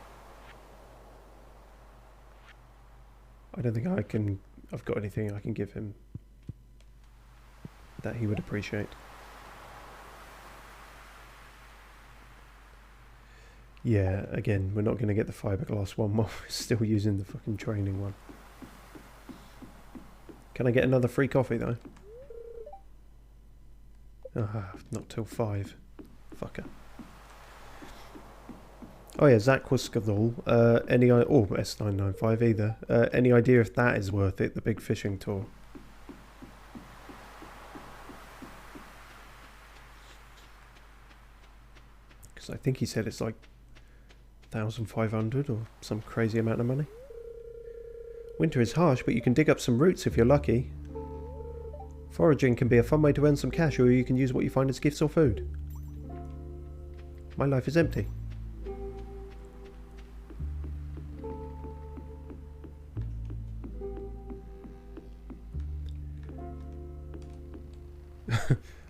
I don't think I've got anything I can give him that he would appreciate. Yeah, again, we're not going to get the fiberglass one while we're still using the fucking training one. Can I get another free coffee though? Not till 5. Fucker. Oh yeah, Zach was Skadal. Or S995 either. Any idea if that is worth it, the big fishing tour? Because I think he said it's like 1,500 or some crazy amount of money. Winter is harsh, but you can dig up some roots if you're lucky. Foraging can be a fun way to earn some cash, or you can use what you find as gifts or food. My life is empty.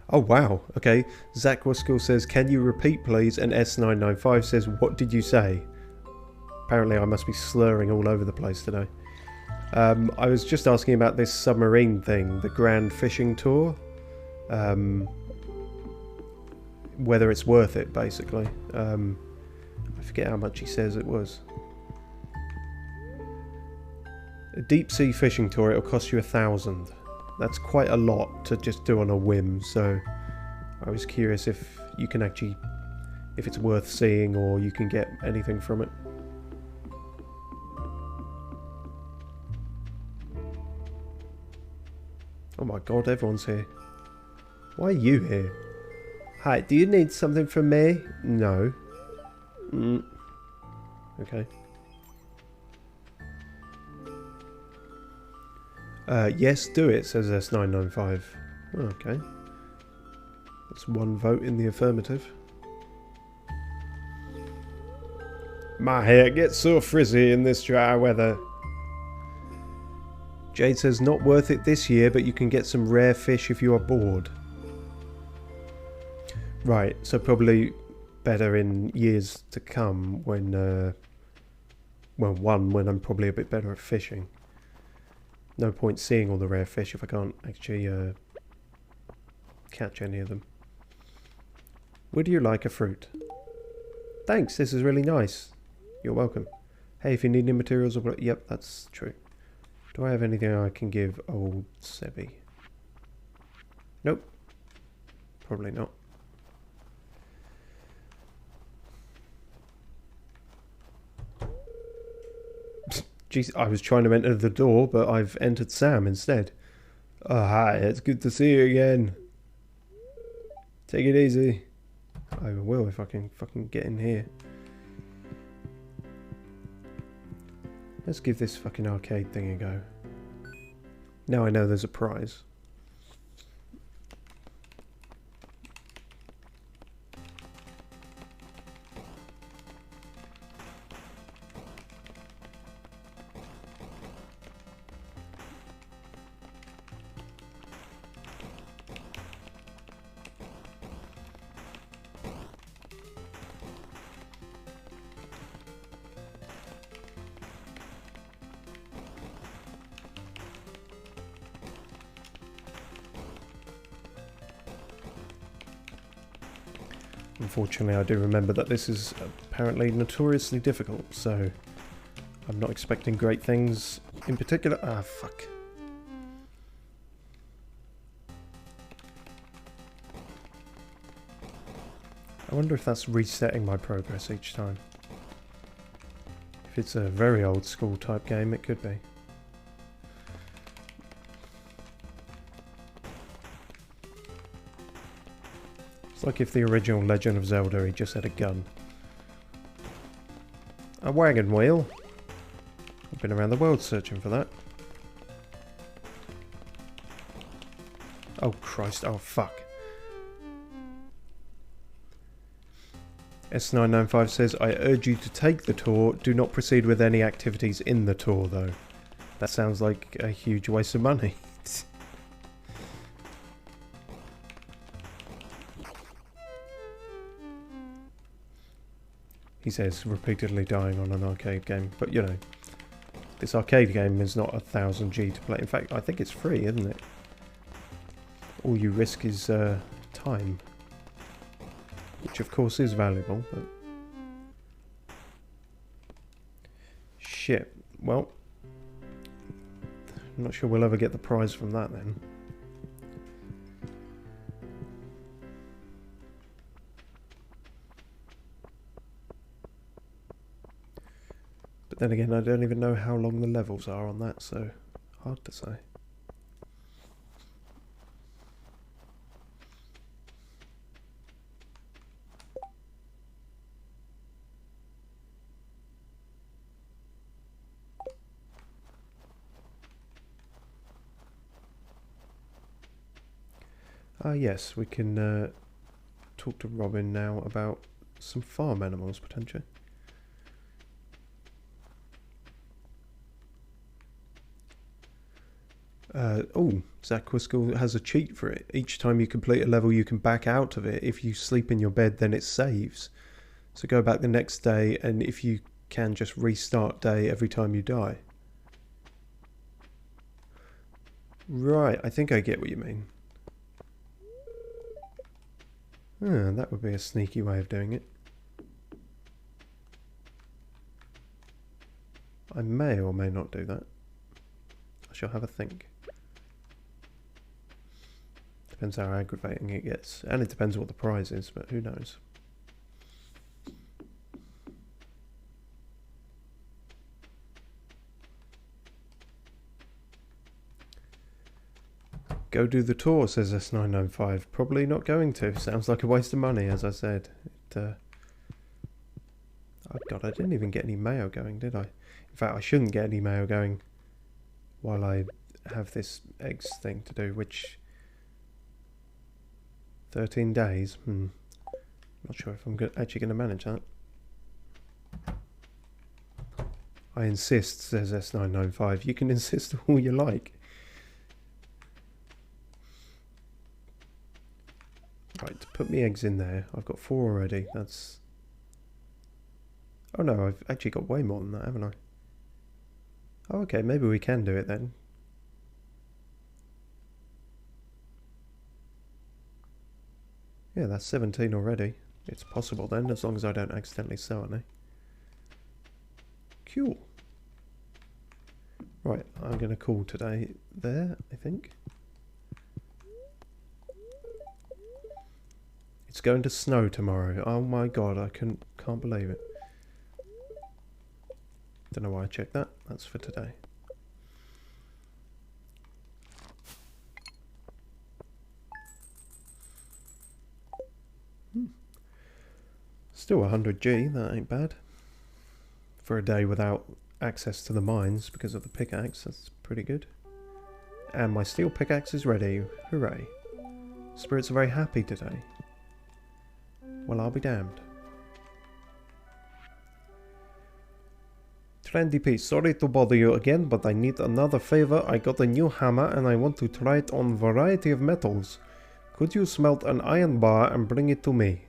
Oh wow, okay. Zach Waskill says, can you repeat please? And S995 says, what did you say? Apparently I must be slurring all over the place today. I was just asking about this submarine thing, the Grand Fishing Tour. Whether it's worth it, basically. I forget how much he says it was. A deep sea fishing tour, it'll cost you 1,000. That's quite a lot to just do on a whim, so I was curious if you can actually, if it's worth seeing or you can get anything from it. Oh my god, everyone's here. Why are you here? Hi, do you need something from me? No. Okay. Yes, do it, says S995. Okay. That's one vote in the affirmative. My hair gets so frizzy in this dry weather. Jade says not worth it this year, but you can get some rare fish if you are bored. Right, so probably better in years to come when, well, when I'm probably a bit better at fishing. No point seeing all the rare fish if I can't actually catch any of them. Would you like a fruit? Thanks, this is really nice. You're welcome. Hey, if you need any materials or... Yep, that's true. Do I have anything I can give old Sebby? Nope. Probably not. Jeez, I was trying to enter the door, but I've entered Sam instead. Oh, hi, it's good to see you again. Take it easy. I will if I can fucking get in here. Let's give this fucking arcade thing a go. Now I know there's a prize. Unfortunately, I do remember that this is apparently notoriously difficult, so I'm not expecting great things in particular. Ah, fuck. I wonder if that's resetting my progress each time. If it's a very old school type game, it could be. It's like if the original Legend of Zelda, he just had a gun. A wagon wheel? I've been around the world searching for that. Oh Christ, oh fuck. S995 says, I urge you to take the tour, do not proceed with any activities in the tour though. That sounds like a huge waste of money. He says, repeatedly dying on an arcade game. But, you know, this arcade game is not 1000 G to play. In fact, I think it's free, isn't it? All you risk is time. Which, of course, is valuable, but... Shit. Well... I'm not sure we'll ever get the prize from that, then. But then again, I don't even know how long the levels are on that, so hard to say. Ah, yes, we can talk to Robin now about some farm animals, potentially. Oh, Zach Quiskell has a cheat for it. Each time you complete a level, you can back out of it. If you sleep in your bed, then it saves. So go back the next day, and if you can, just restart day every time you die. Right, I think I get what you mean. That would be a sneaky way of doing it. I may or may not do that. I shall have a think. Depends how aggravating it gets. And it depends what the prize is, but who knows. Go do the tour, says S995. Probably not going to. Sounds like a waste of money, as I said. Oh god, I didn't even get any mayo going, did I? In fact, I shouldn't get any mayo going while I have this eggs thing to do, which... 13 days? Not sure if I'm actually going to manage that. I insist, says S995. You can insist all you like. Right, put me eggs in there. I've got 4 already. That's... Oh no, I've actually got way more than that, haven't I? Oh, okay, maybe we can do it then. Yeah, that's 17 already. It's possible then, as long as I don't accidentally sell any. Cool. Right, I'm going to call today there, I think. It's going to snow tomorrow. Oh my god, I can't believe it. Don't know why I checked that. That's for today. Still 100G, that ain't bad. For a day without access to the mines because of the pickaxe, that's pretty good. And my steel pickaxe is ready. Hooray. Spirits are very happy today. Well, I'll be damned. Trendy P, sorry to bother you again, but I need another favor. I got a new hammer and I want to try it on a variety of metals. Could you smelt an iron bar and bring it to me?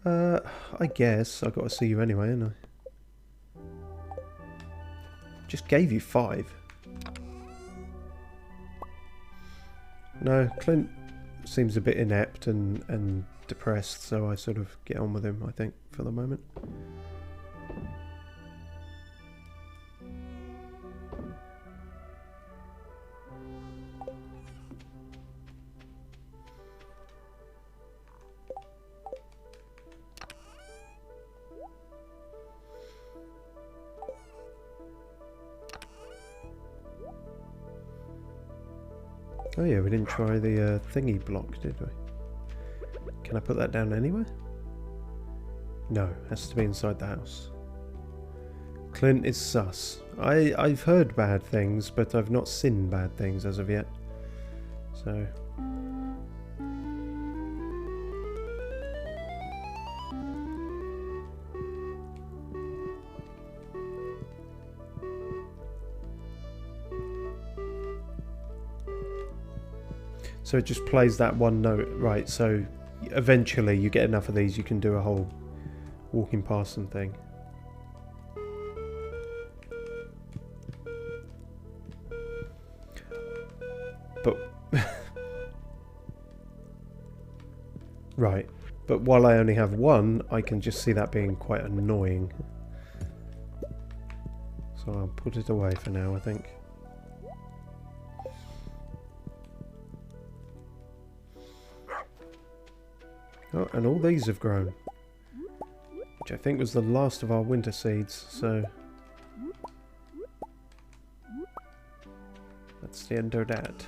I guess. I gotta see you anyway, ain't I? Just gave you 5. No, Clint seems a bit inept and depressed, so I sort of get on with him, I think, for the moment. Oh yeah, we didn't try the thingy block, did we? Can I put that down anywhere? No, has to be inside the house. Clint is sus. I've heard bad things, but I've not seen bad things as of yet. So... So it just plays that one note, right, so eventually you get enough of these, you can do a whole walking past them thing. But... right, but while I only have one, I can just see that being quite annoying. So I'll put it away for now, I think. Oh, and all these have grown. Which I think was the last of our winter seeds, so... that's the end of that.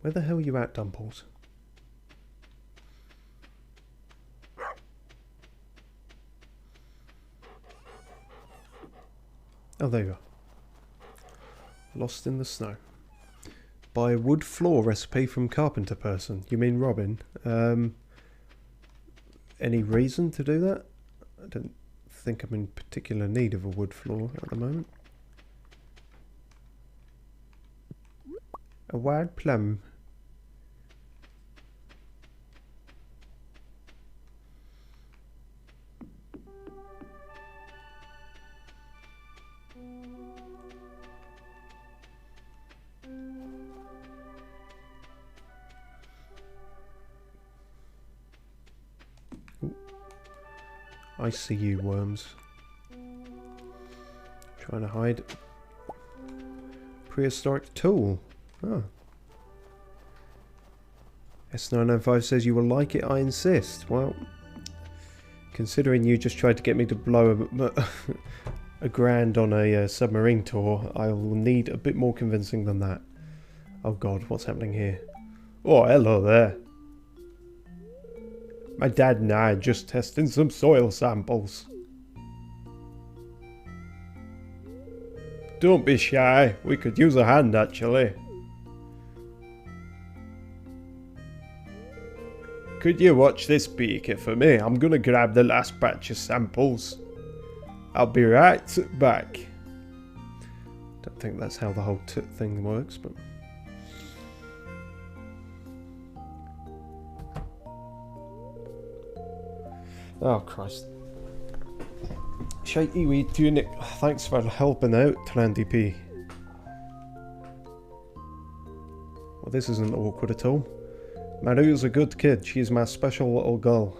Where the hell are you at, Dumples? Oh, there you are. Lost in the snow. Buy a wood floor recipe from carpenter person. You mean Robin? Any reason to do that? I don't think I'm in particular need of a wood floor at the moment. A wild plum. I see you, worms. Trying to hide. Prehistoric tool. Oh. S995 says you will like it, I insist. Well, considering you just tried to get me to blow a grand on a submarine tour, I will need a bit more convincing than that. Oh god, what's happening here? Oh, hello there. My dad and I are just testing some soil samples. Don't be shy, we could use a hand actually. Could you watch this beaker for me? I'm gonna grab the last batch of samples. I'll be right back. Don't think that's how the whole thing works, but... Oh Christ. Shitey wee tunic. Thanks for helping out, Trandy P. Well, this isn't awkward at all. Maru's a good kid. She's my special little girl.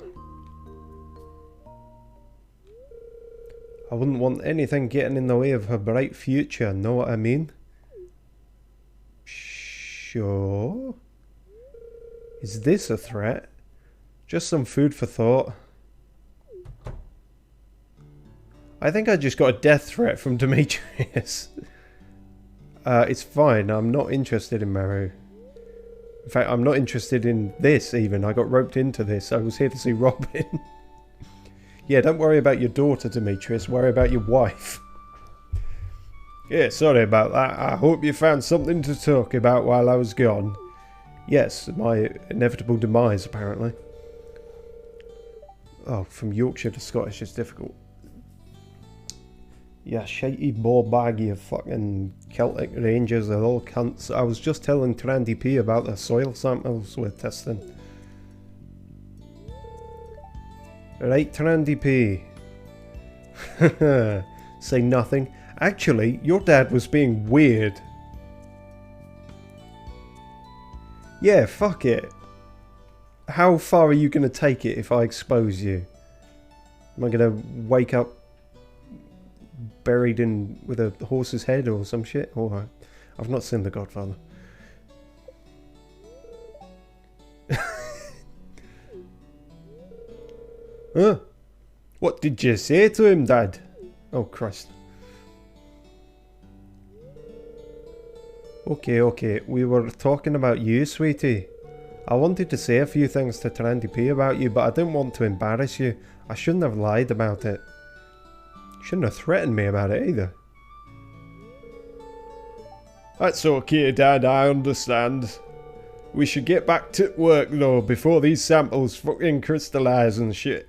I wouldn't want anything getting in the way of her bright future, know what I mean? Sure. Is this a threat? Just some food for thought. I think I just got a death threat from Demetrius. It's fine, I'm not interested in Maru. In fact, I'm not interested in this even. I got roped into this. I was here to see Robin. Yeah, don't worry about your daughter, Demetrius. Worry about your wife. Yeah, sorry about that. I hope you found something to talk about while I was gone. Yes, my inevitable demise, apparently. Oh, from Yorkshire to Scottish is difficult. Yeah, shitey ball baggy of fucking Celtic Rangers, they're all cunts. I was just telling Trandy P about the soil samples we're testing. Right, Trandy P. Say nothing. Actually, your dad was being weird. Yeah, fuck it. How far are you going to take it if I expose you? Am I going to wake up buried in with a horse's head or some shit? Or I've not seen The Godfather. Huh? What did you say to him, Dad? Oh Christ. Okay, we were talking about you, sweetie. I wanted to say a few things to Trandy P about you, but I didn't want to embarrass you. I shouldn't have lied about it. Shouldn't have threatened me about it either. That's okay, Dad, I understand. We should get back to work though, before these samples fucking crystallize and shit.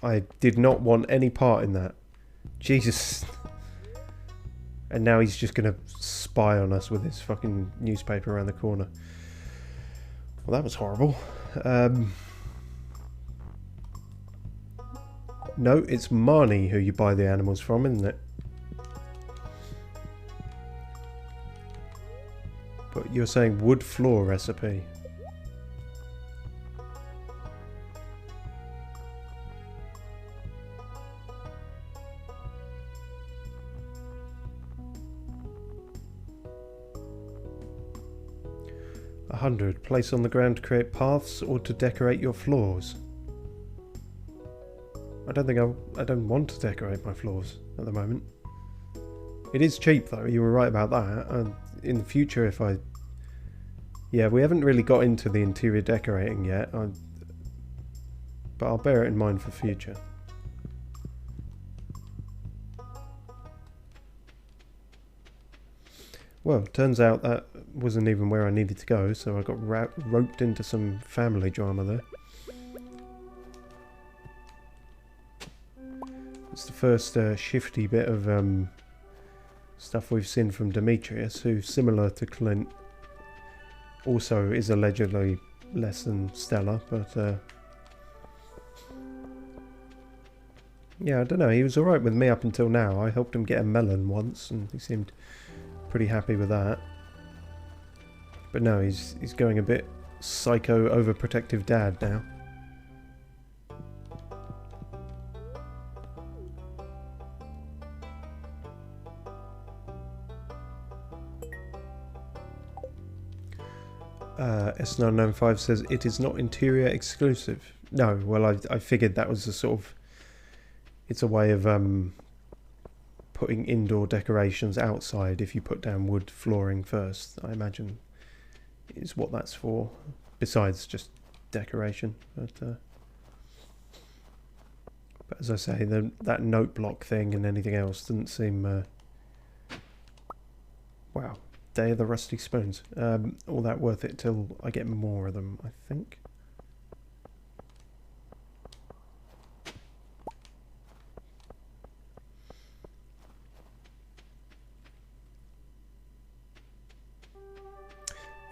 I did not want any part in that. Jesus. And now he's just going to spy on us with his fucking newspaper around the corner. Well, that was horrible. No, it's Marnie who you buy the animals from, isn't it? But you're saying wood floor recipe. $100. Place on the ground to create paths or to decorate your floors. I don't think I don't want to decorate my floors at the moment. It is cheap though, you were right about that. In the future if I... Yeah, we haven't really got into the interior decorating yet, but I'll bear it in mind for future. Well, turns out that wasn't even where I needed to go, so I got roped into some family drama there. It's the first shifty bit of stuff we've seen from Demetrius, who, similar to Clint, also is allegedly less than stellar, but yeah, I don't know, he was alright with me up until now. I helped him get a melon once, and he seemed pretty happy with that. But no, he's going a bit psycho overprotective dad now. S995 says it is not interior exclusive. No, well I figured that was a sort of... It's a way of putting indoor decorations outside if you put down wood flooring first, I imagine is what that's for, besides just decoration. But as I say, that note block thing and anything else didn't seem... wow. Day of the Rusty Spoons. All that worth it till I get more of them, I think.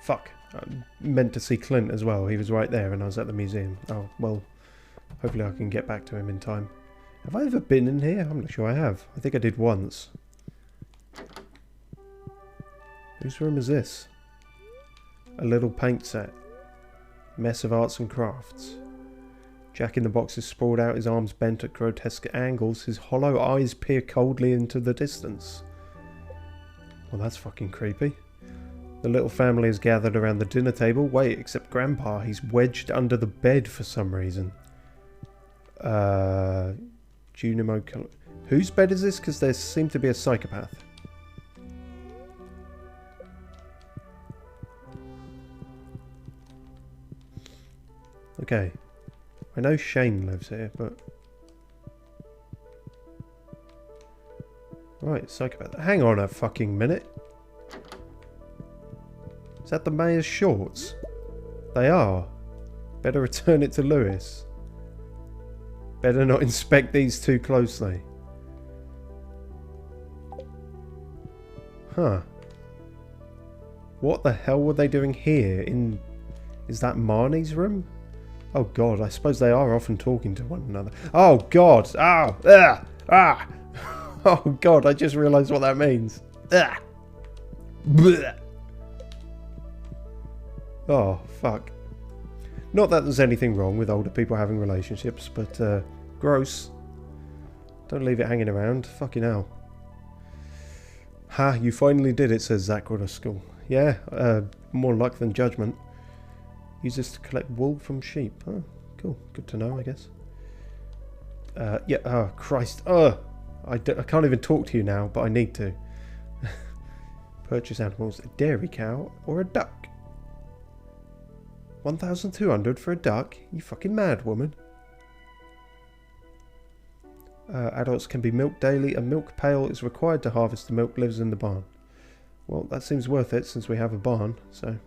Fuck. I meant to see Clint as well. He was right there and I was at the museum. Oh, well, hopefully I can get back to him in time. Have I ever been in here? I'm not sure I have. I think I did once. Whose room is this? A little paint set. Mess of arts and crafts. Jack in the Box is sprawled out, his arms bent at grotesque angles. His hollow eyes peer coldly into the distance. Well, that's fucking creepy. The little family is gathered around the dinner table. Wait, except Grandpa. He's wedged under the bed for some reason. Junimo... Whose bed is this? Because there seemed to be a psychopath. Okay. I know Shane lives here, but... Right, psychopath. Hang on a fucking minute. Is that the mayor's shorts? They are. Better return it to Lewis. Better not inspect these too closely. Huh. What the hell were they doing here? Is that Marnie's room? Oh god, I suppose they are often talking to one another. Oh god! Oh! Ah! Ah! Oh god, I just realised what that means. Ah! Blech. Oh, fuck. Not that there's anything wrong with older people having relationships, but gross. Don't leave it hanging around. Fucking hell. Ha, you finally did it, says Zach School. Yeah, more luck than judgment. Use this to collect wool from sheep. Oh, cool. Good to know, I guess. Yeah, oh, Christ. I can't even talk to you now, but I need to. Purchase animals. A dairy cow or a duck? 1,200 for a duck? You fucking mad, woman. Adults can be milked daily. A milk pail is required to harvest the milk lives in the barn. Well, that seems worth it since we have a barn, so...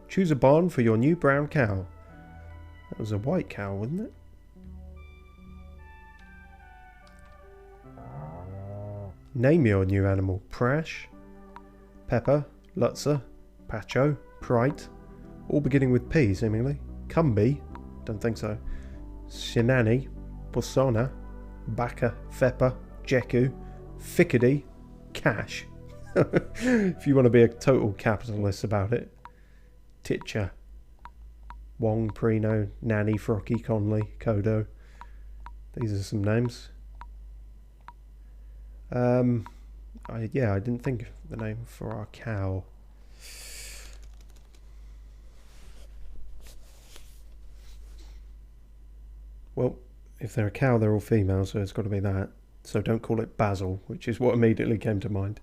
Choose a barn for your new brown cow. That was a white cow, wasn't it? Name your new animal. Prash, Pepper, Lutzer, Pacho, Prite. All beginning with P, seemingly. Cumby, don't think so. Shinani, Posona, Baka, Fepper, Jeku, Fickety, Cash. If you want to be a total capitalist about it. Titcher, Wong, Prino, Nanny, Frocky, Conley, Kodo. These are some names. I didn't think of the name for our cow. Well, If they're a cow, they're all female, so it's got to be that. So don't call it Basil, which is what immediately came to mind.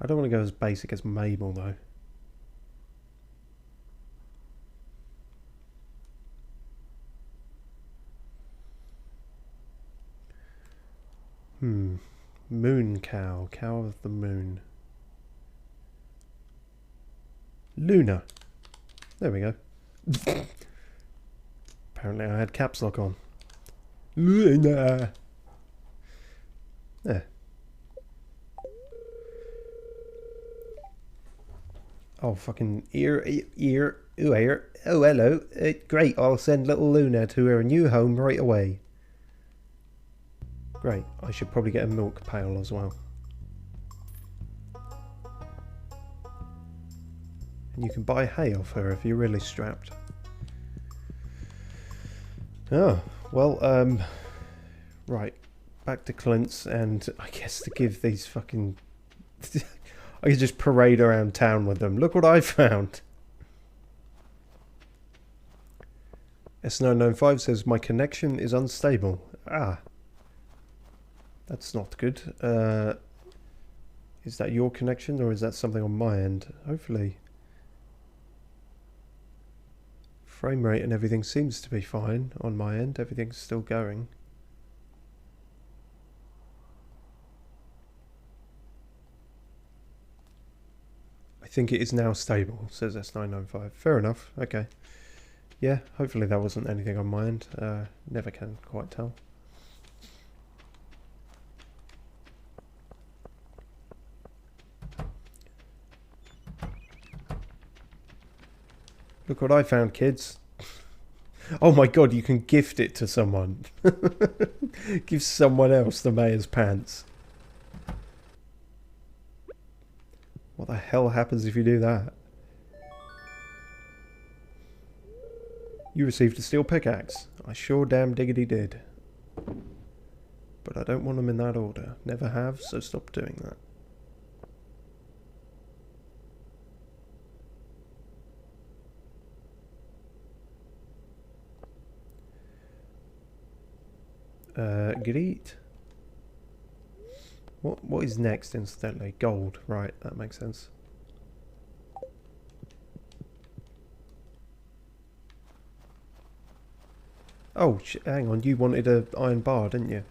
I don't want to go as basic as Mabel, though. Moon cow. Cow of the moon. Luna. There we go. Apparently I had caps lock on. Luna. There. Oh, fucking ear. Oh, ear. Oh, hello. Great, I'll send little Luna to her new home right away. Great, I should probably get a milk pail as well. And you can buy hay off her if you're really strapped. Oh, well, right. Back to Clint's, and I guess to give these fucking... I could just parade around town with them. Look what I found! S995 says, my connection is unstable. Ah. That's not good. Is that your connection, or is that something on my end? Hopefully. Frame rate and everything seems to be fine on my end. Everything's still going. I think it is now stable, says S995. Fair enough. Okay. Yeah, hopefully that wasn't anything on my end. Never can quite tell. Look what I found, kids. Oh my god, you can gift it to someone. Give someone else the mayor's pants. What the hell happens if you do that? You received a steel pickaxe. I sure damn diggity did. But I don't want them in that order. Never have, so stop doing that. Great. What is next, incidentally? Gold. Right, that makes sense. Oh, hang on. You wanted an iron bar, didn't you?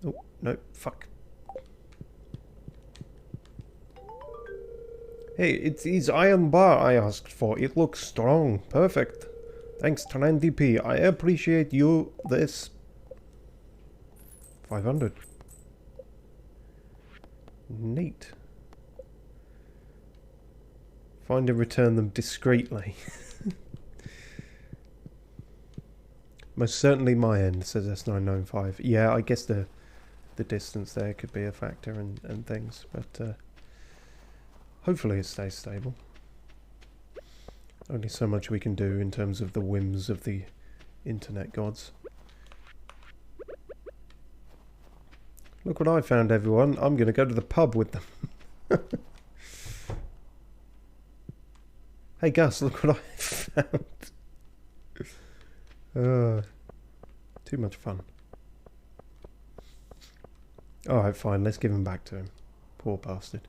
Oh, no. Fuck. Hey, it's iron bar I asked for. It looks strong. Perfect. Thanks, 10DP. I appreciate you this. 500. Neat. Find and return them discreetly. Most certainly my end, says S995. Yeah, I guess the distance there could be a factor and things, but hopefully it stays stable. Only so much we can do in terms of the whims of the internet gods. Look what I found, everyone. I'm going to go to the pub with them. Hey Gus, look what I found. Too much fun. Alright, fine. Let's give him back to him. Poor bastard.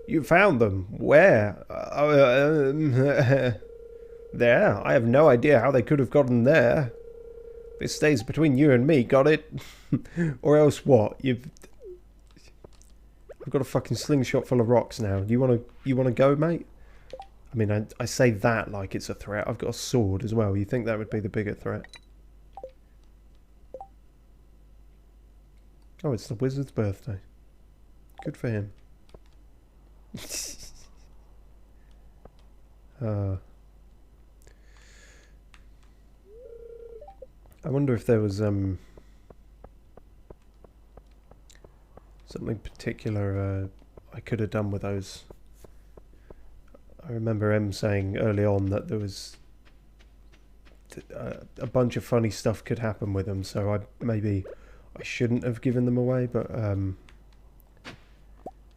You found them? Where? There? I have no idea how they could have gotten there. This stays between you and me, got it? Or else what? I've got a fucking slingshot full of rocks now. You wanna go, mate? I mean, I say that like it's a threat. I've got a sword as well. You think that would be the bigger threat? Oh, it's the wizard's birthday. Good for him. I wonder if there was some Something particular I could have done with those. I remember Em saying early on that there was a bunch of funny stuff could happen with them, so maybe I shouldn't have given them away, but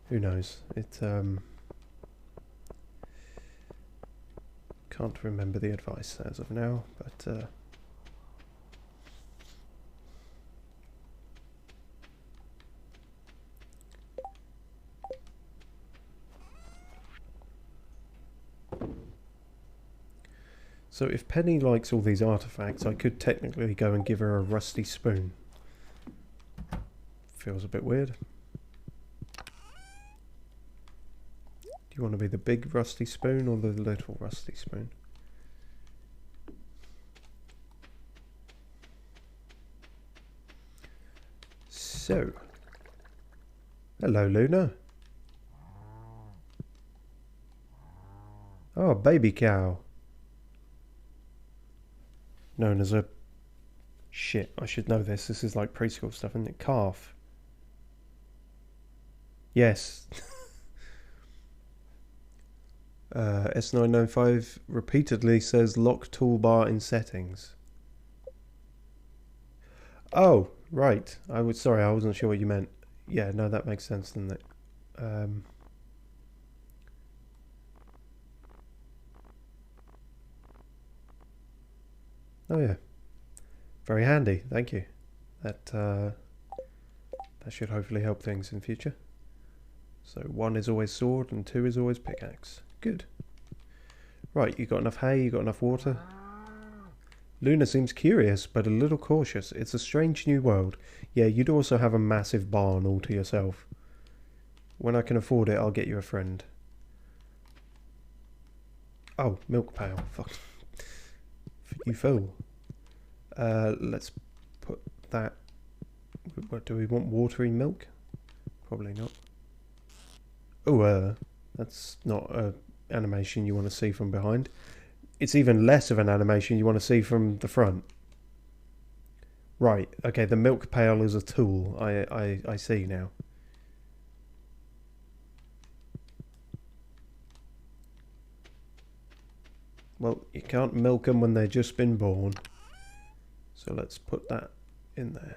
who knows? Can't remember the advice as of now, but so if Penny likes all these artifacts, I could technically go and give her a rusty spoon. Feels a bit weird. Do you want to be the big rusty spoon or the little rusty spoon? So, hello Luna. Oh, baby cow. Known as a... Shit, I should know this. This is like preschool stuff, isn't it? Calf. Yes. S995 repeatedly says lock toolbar in settings. Oh, right. Sorry, I wasn't sure what you meant. Yeah, no, that makes sense, doesn't it? Oh yeah, very handy. Thank you. That should hopefully help things in future. So 1 is always sword and 2 is always pickaxe. Good. Right, you got enough hay? You got enough water? Luna seems curious, but a little cautious. It's a strange new world. Yeah, you'd also have a massive barn all to yourself. When I can afford it, I'll get you a friend. Oh, milk pail. Fuck. You fool. Let's put that... What, do we want watery milk? Probably not. Oh, that's not an animation you want to see from behind. It's even less of an animation you want to see from the front. Right, okay, the milk pail is a tool. I see now. Well, you can't milk them when they've just been born. So let's put that in there.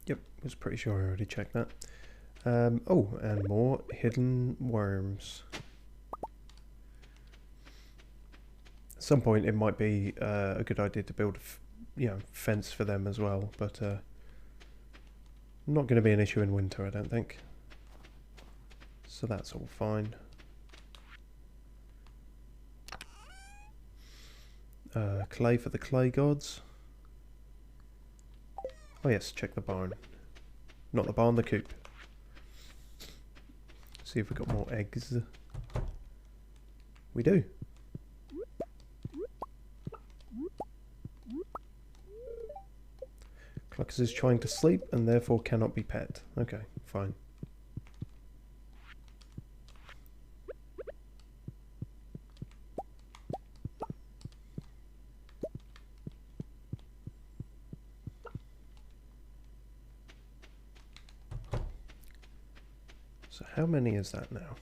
Yep, was pretty sure I already checked that. Oh, and more hidden worms. At some point it might be a good idea to build a fence for them as well, but not going to be an issue in winter, I don't think. So that's all fine. Clay for the clay gods. Oh yes, check the barn. Not the barn, the coop. See if we've got more eggs. We do. Cluckus is trying to sleep and therefore cannot be pet. Okay, fine. So how many is that now?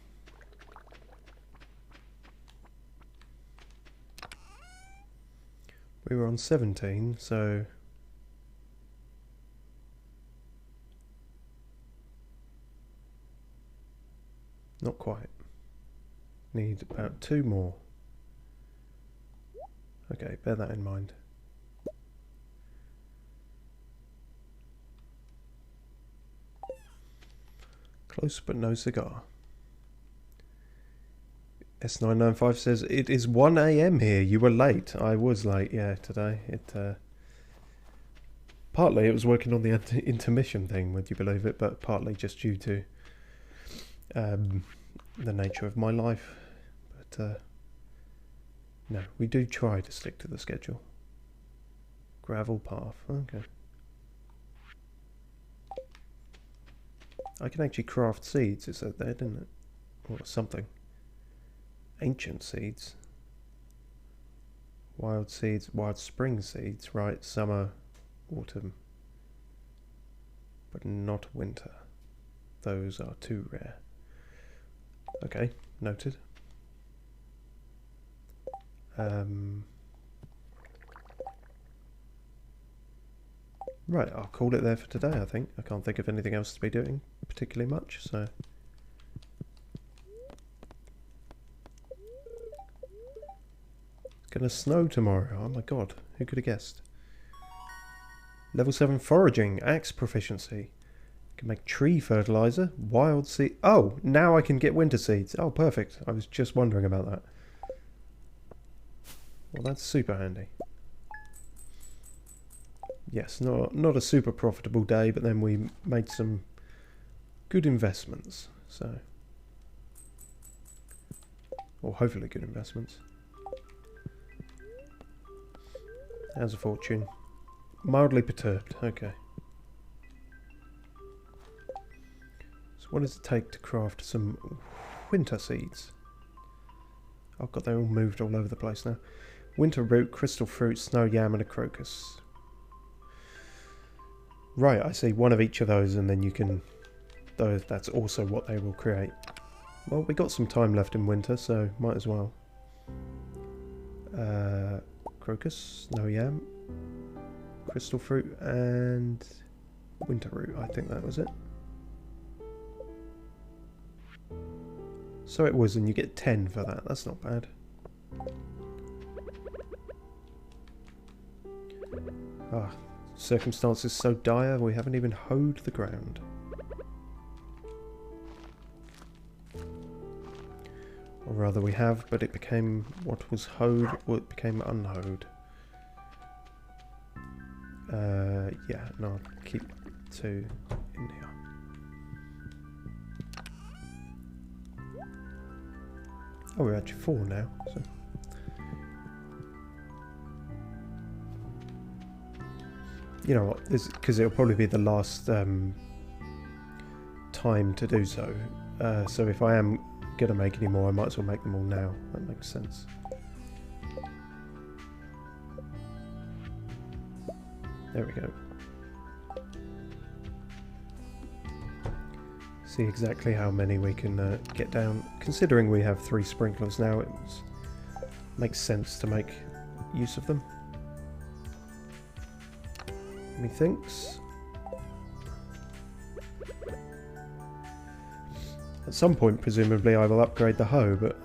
We were on 17, so... Not quite. Need about 2 more. Okay, bear that in mind. Close but no cigar. S995 says, it is 1 AM here. You were late. I was late, yeah, today. Partly it was working on the intermission thing, would you believe it, but partly just due to the nature of my life. But no, we do try to stick to the schedule. Gravel path, okay. I can actually craft seeds, it said there, didn't it? Or something. Ancient seeds. Wild seeds, wild spring seeds, right, summer, autumn. But not winter. Those are too rare. Okay, noted. Right, I'll call it there for today, I think. I can't think of anything else to be doing particularly much, so... It's gonna snow tomorrow, oh my god, who could have guessed? Level 7 foraging, axe proficiency. Can make tree fertilizer, wild seed... Oh, now I can get winter seeds. Oh, perfect. I was just wondering about that. Well, that's super handy. Yes, not a super profitable day, but then we made some good investments, so... Or hopefully good investments. How's a fortune? Mildly perturbed, okay. So what does it take to craft some winter seeds? Oh god, they're all moved all over the place now. Winter root, crystal fruit, snow yam and a crocus. Right, I see one of each of those and then you can... That's also what they will create. Well, we got some time left in winter, so might as well. Crocus, snow yam, crystal fruit and winter root, I think that was it. So it was, and you get 10 for that, that's not bad. Ah, circumstances so dire we haven't even hoed the ground. Or rather we have, but it became what was hoed, or it became unhoed. Yeah, no, I'll keep 2 in here. Oh, we're actually 4 now, so... You know what, because it'll probably be the last time to do so. So if I am going to make any more, I might as well make them all now. That makes sense. There we go. See exactly how many we can get down. Considering we have 3 sprinklers now, it makes sense to make use of them. Methinks. At some point, presumably, I will upgrade the hoe, but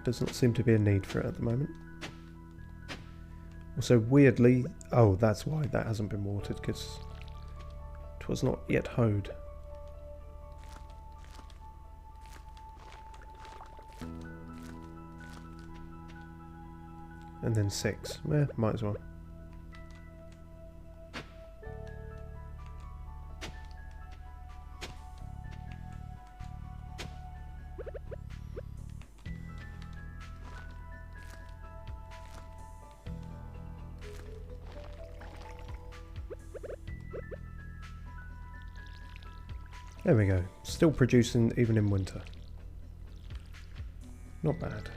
does not seem to be a need for it at the moment. Also, weirdly... Oh, that's why that hasn't been watered, because it was not yet hoed. And then 6. Might as well. There we go. Still producing even in winter. Not bad.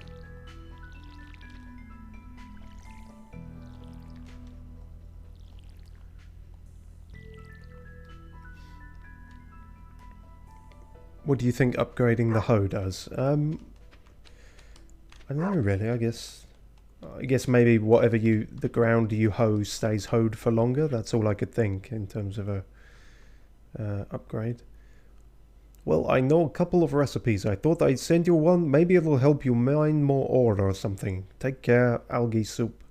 What do you think upgrading the hoe does? I don't know really, I guess maybe whatever the ground you hoe stays hoed for longer. That's all I could think in terms of a upgrade. Well, I know a couple of recipes. I thought I'd send you one. Maybe it'll help you mine more ore or something. Take care, algae soup.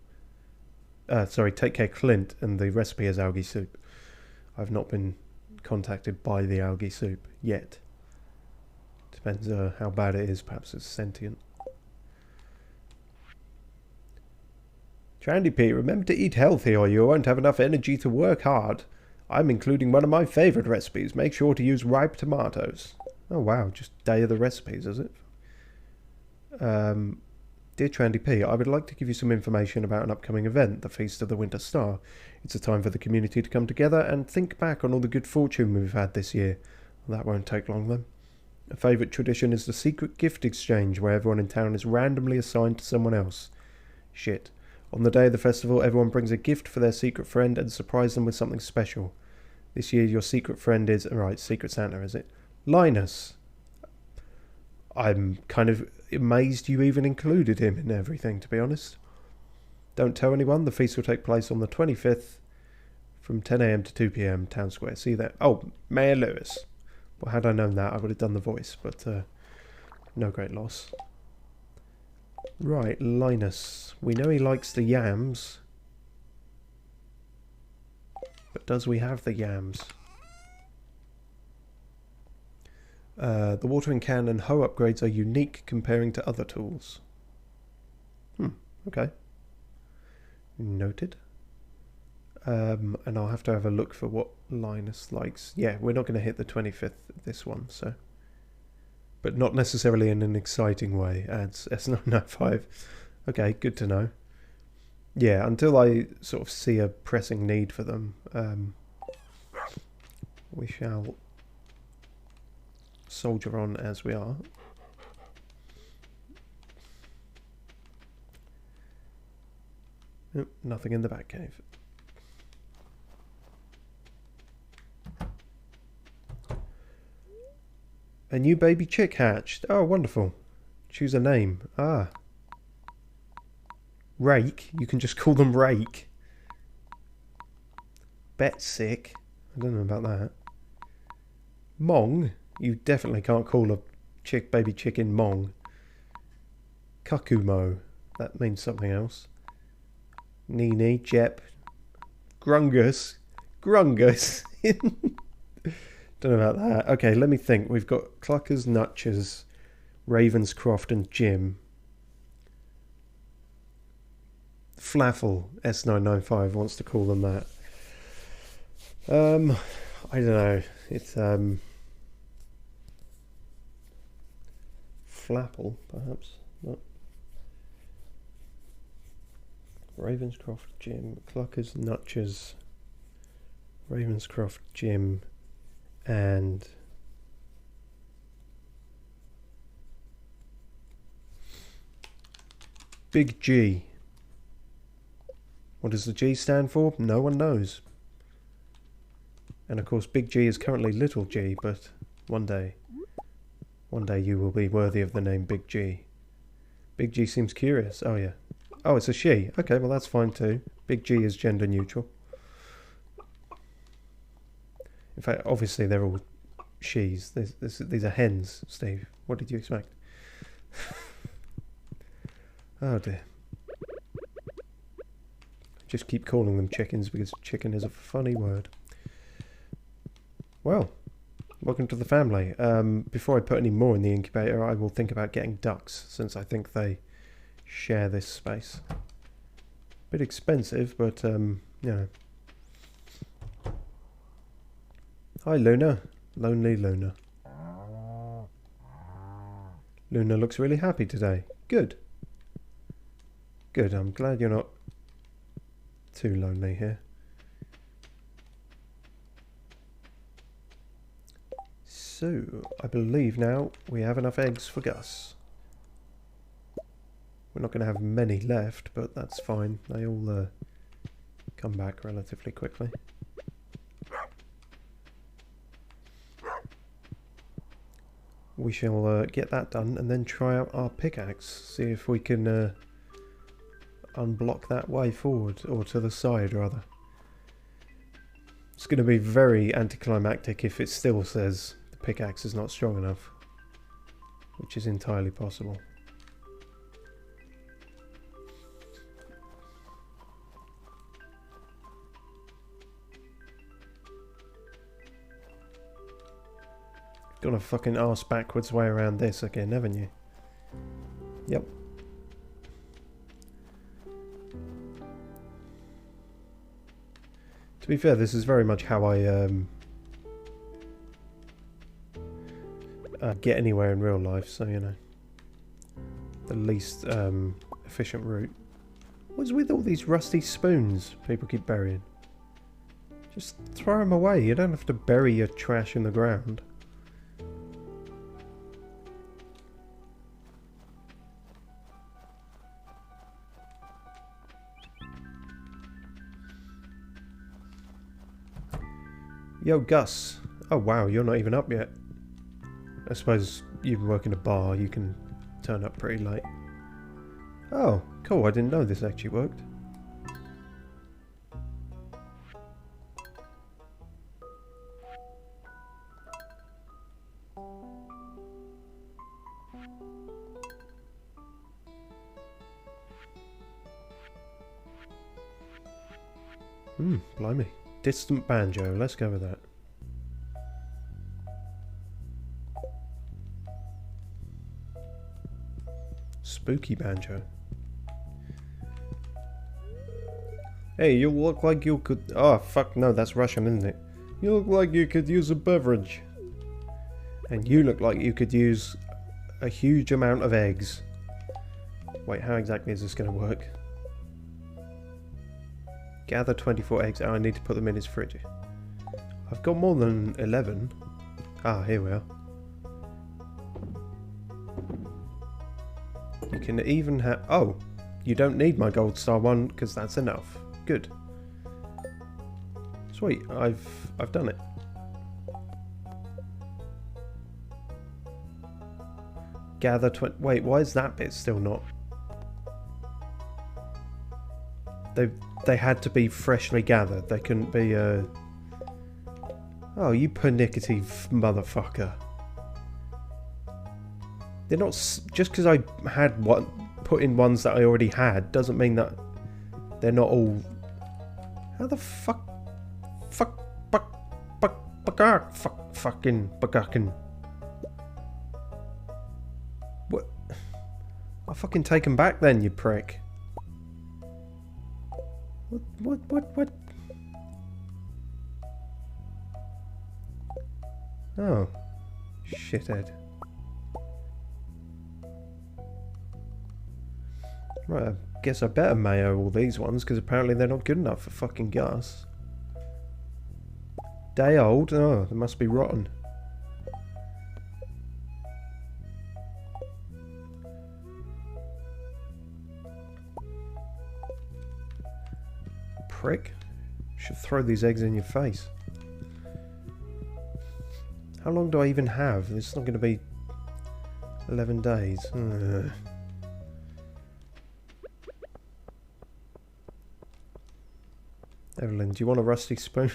Sorry, take care, Clint, and the recipe is algae soup. I've not been contacted by the algae soup yet. Depends how bad it is. Perhaps it's sentient. Trandy P, remember to eat healthy or you won't have enough energy to work hard. I'm including one of my favourite recipes. Make sure to use ripe tomatoes. Oh wow, just day of the recipes, is it? Dear Trandy P, I would like to give you some information about an upcoming event, the Feast of the Winter Star. It's a time for the community to come together and think back on all the good fortune we've had this year. That won't take long then. A favourite tradition is the secret gift exchange, where everyone in town is randomly assigned to someone else. Shit. On the day of the festival, everyone brings a gift for their secret friend and surprise them with something special. This year, your secret friend is... Right, Secret Santa, is it? Linus. I'm kind of amazed you even included him in everything, to be honest. Don't tell anyone. The feast will take place on the 25th from 10 a.m. to 2 p.m. Town Square. See you there. Oh, Mayor Lewis. Well, had I known that, I would have done the voice, but no great loss. Right, Linus. We know he likes the yams. But does we have the yams? The watering can and hoe upgrades are unique comparing to other tools. Okay. Noted. And I'll have to have a look for what Linus likes. Yeah, we're not going to hit the 25th this one, so... But not necessarily in an exciting way, adds S995. Okay, good to know. Yeah, until I sort of see a pressing need for them, we shall soldier on as we are. Oh, nothing in the back cave. A new baby chick hatched. Oh, wonderful. Choose a name. Ah. Rake. You can just call them Rake. Betsick. I don't know about that. Mong. You definitely can't call a baby chicken Mong. Kakumo. That means something else. Nini. Jep. Grungus. Grungus. Don't know about that. Okay, let me think. We've got Cluckers, Nutchers, Ravenscroft and Jim. Flaffle, S995 wants to call them that. I don't know. It's Flapple, perhaps. Not. Ravenscroft, Jim, Cluckers, Nutchers, Ravenscroft, Jim, and Big G. What does the G stand for? No one knows. And of course Big G is currently Little G, but one day you will be worthy of the name Big G. Big G seems curious. Oh yeah. Oh, it's a she. Okay, well that's fine too. Big G is gender neutral. In fact, obviously they're all she's. These are hens, Steve. What did you expect? Oh dear. Just keep calling them chickens because chicken is a funny word. Well, welcome to the family. Before I put any more in the incubator, I will think about getting ducks, since I think they share this space. Bit expensive, but, you know. Hi, Luna. Lonely Luna. Luna looks really happy today. Good. Good, I'm glad you're not too lonely here. So, I believe now we have enough eggs for Gus. We're not going to have many left, but that's fine. They all come back relatively quickly. We shall get that done and then try out our pickaxe. See if we can unblock that way forward, or to the side rather. It's going to be very anticlimactic if it still says the pickaxe is not strong enough, which is entirely possible. Gone a fucking arse backwards way around this again, haven't you? Yep. To be fair, this is very much how I get anywhere in real life, so you know, the least efficient route. What's with all these rusty spoons people keep burying? Just throw them away. You don't have to bury your trash in the ground. Yo, Gus. Oh wow, you're not even up yet. I suppose you work in a bar, you can turn up pretty late. Oh, cool, I didn't know this actually worked. Blimey. Distant banjo, let's go with that. Spooky banjo. Hey, you look like you could... Oh, fuck, no, that's Russian, isn't it? You look like you could use a beverage. And you look like you could use a huge amount of eggs. Wait, how exactly is this going to work? Gather 24 eggs. Oh, I need to put them in his fridge. I've got more than 11. Ah, here we are. You can even have... Oh, you don't need my gold star one because that's enough. Good. Sweet, I've done it. Gather 20... Wait, why is that bit still not... They had to be freshly gathered. They couldn't be, Oh, you pernickety motherfucker. They're not... Just because I had one... Put in ones that I already had doesn't mean that they're not all... How the fuck... Fucking... What? I'll fucking take them back then, you prick. What? Oh. Shithead. Right, I guess I better mayo all these ones, because apparently they're not good enough for fucking Gus. Day old? Oh, they must be rotten. Prick. Should throw these eggs in your face. How long do I even have? It's not going to be 11 days. Ugh. Evelyn, do you want a rusty spoon?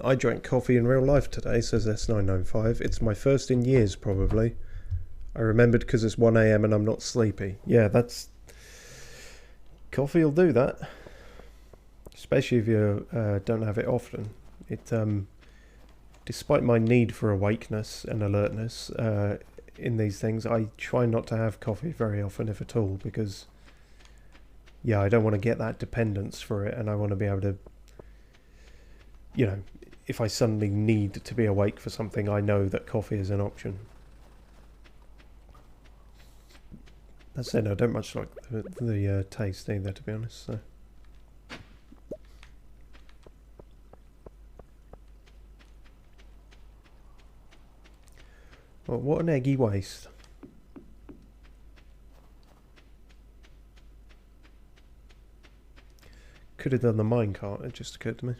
I drank coffee in real life today, says S995. It's my first in years, probably. I remembered because it's 1 AM and I'm not sleepy. Yeah, that's... Coffee will do that. Especially if you don't have it often. It, despite my need for awakeness and alertness in these things, I try not to have coffee very often, if at all, because... Yeah, I don't want to get that dependence for it, and I want to be able to, you know, if I suddenly need to be awake for something, I know that coffee is an option. That said, I don't much like the taste either, to be honest, so. Well, what an eggy waste. Could have done the minecart, it just occurred to me.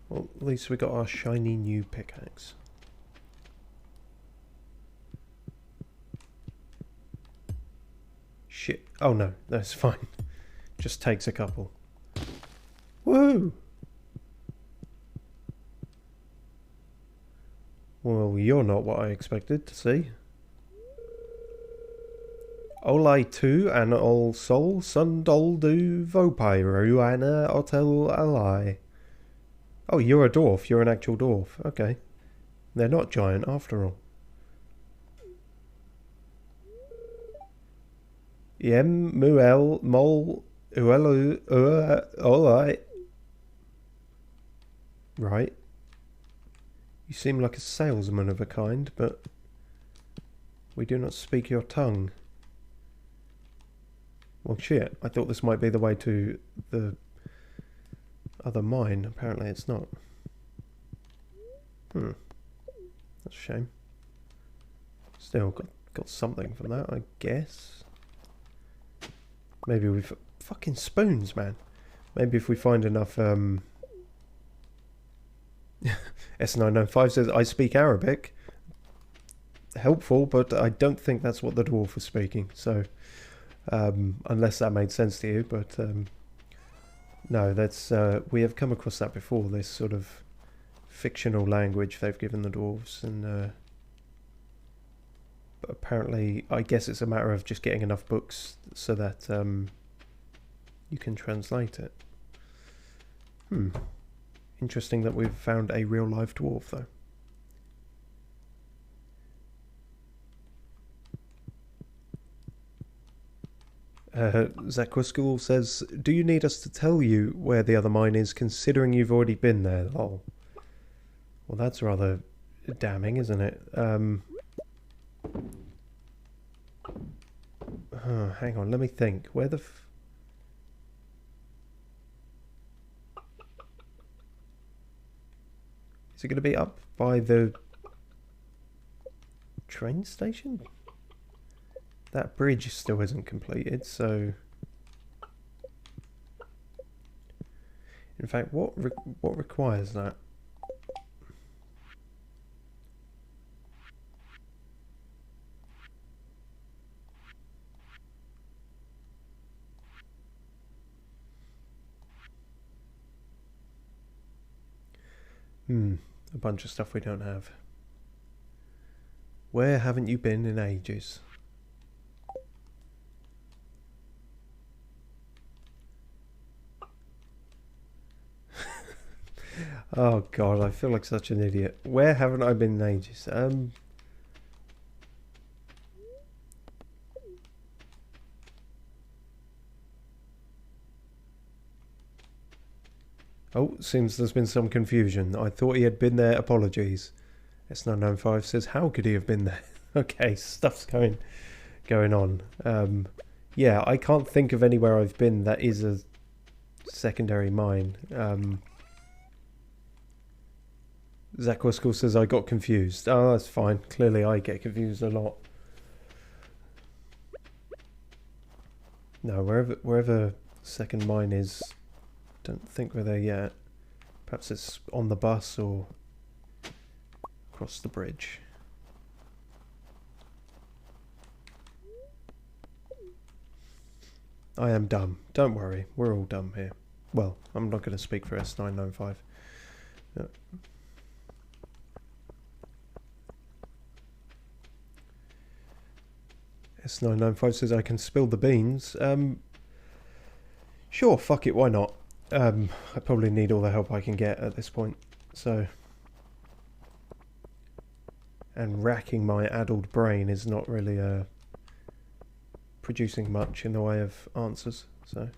Well, at least we got our shiny new pickaxe. Shit. Oh no, that's fine. Just takes a couple. Woo! Well, you're not what I expected to see. Olai tu an ol sol sundoldu vopyru ana otel alai. Oh, you're a dwarf. You're an actual dwarf. Okay. They're not giant after all. Yem muel mol uelu olai. Right. You seem like a salesman of a kind, but we do not speak your tongue. Well, shit. I thought this might be the way to the other mine. Apparently it's not. That's a shame. Still got something from that, I guess. Maybe we've... Fucking spoons, man. Maybe if we find enough... S995 says, I speak Arabic. Helpful, but I don't think that's what the dwarf was speaking. So, unless that made sense to you. But, no, that's... we have come across that before. This sort of fictional language they've given the dwarves. And... but apparently, I guess it's a matter of just getting enough books so that you can translate it. Interesting that we've found a real life dwarf, though. Zakwaskul says, do you need us to tell you where the other mine is, considering you've already been there? Lol. Well, that's rather damning, isn't it? Hang on, let me think. Where the is it going to be? Up by the train station? That bridge still isn't completed, so... In fact, what requires that? A bunch of stuff we don't have. Where haven't you been in ages? Oh god, I feel like such an idiot. Where haven't I been in ages? Oh, seems there's been some confusion. I thought he had been there. Apologies. S995 says, how could he have been there? Okay, stuff's going on. Yeah, I can't think of anywhere I've been that is a secondary mine. Zakwaskul says, I got confused. Oh, that's fine. Clearly I get confused a lot. No, wherever second mine is, don't think we're there yet. Perhaps it's on the bus or across the bridge. I am dumb. Don't worry. We're all dumb here. Well, I'm not going to speak for S995. No. S995 says I can spill the beans. Sure, fuck it, why not? I probably need all the help I can get at this point, so... And racking my addled brain is not really producing much in the way of answers, so...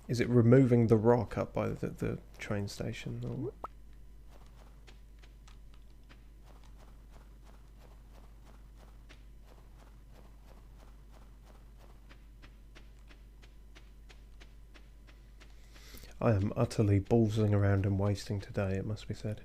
Is it removing the rock up by the train station? Or... I am utterly ballsing around and wasting today, it must be said.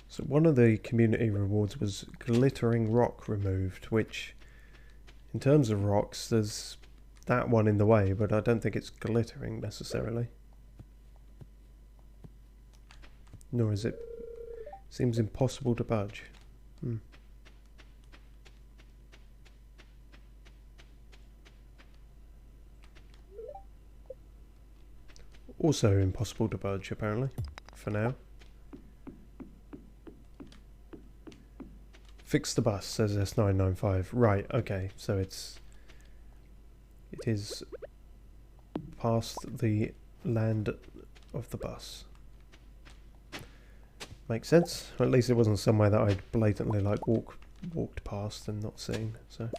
So one of the community rewards was glittering rock removed, which in terms of rocks there's that one in the way, but I don't think it's glittering necessarily. Nor is it... Seems impossible to budge. Also impossible to budge, apparently, for now. Fix the bus, says S995. Right, okay, so it is past the land of the bus. Makes sense. Or at least it wasn't somewhere that I'd blatantly like walked past and not seen. So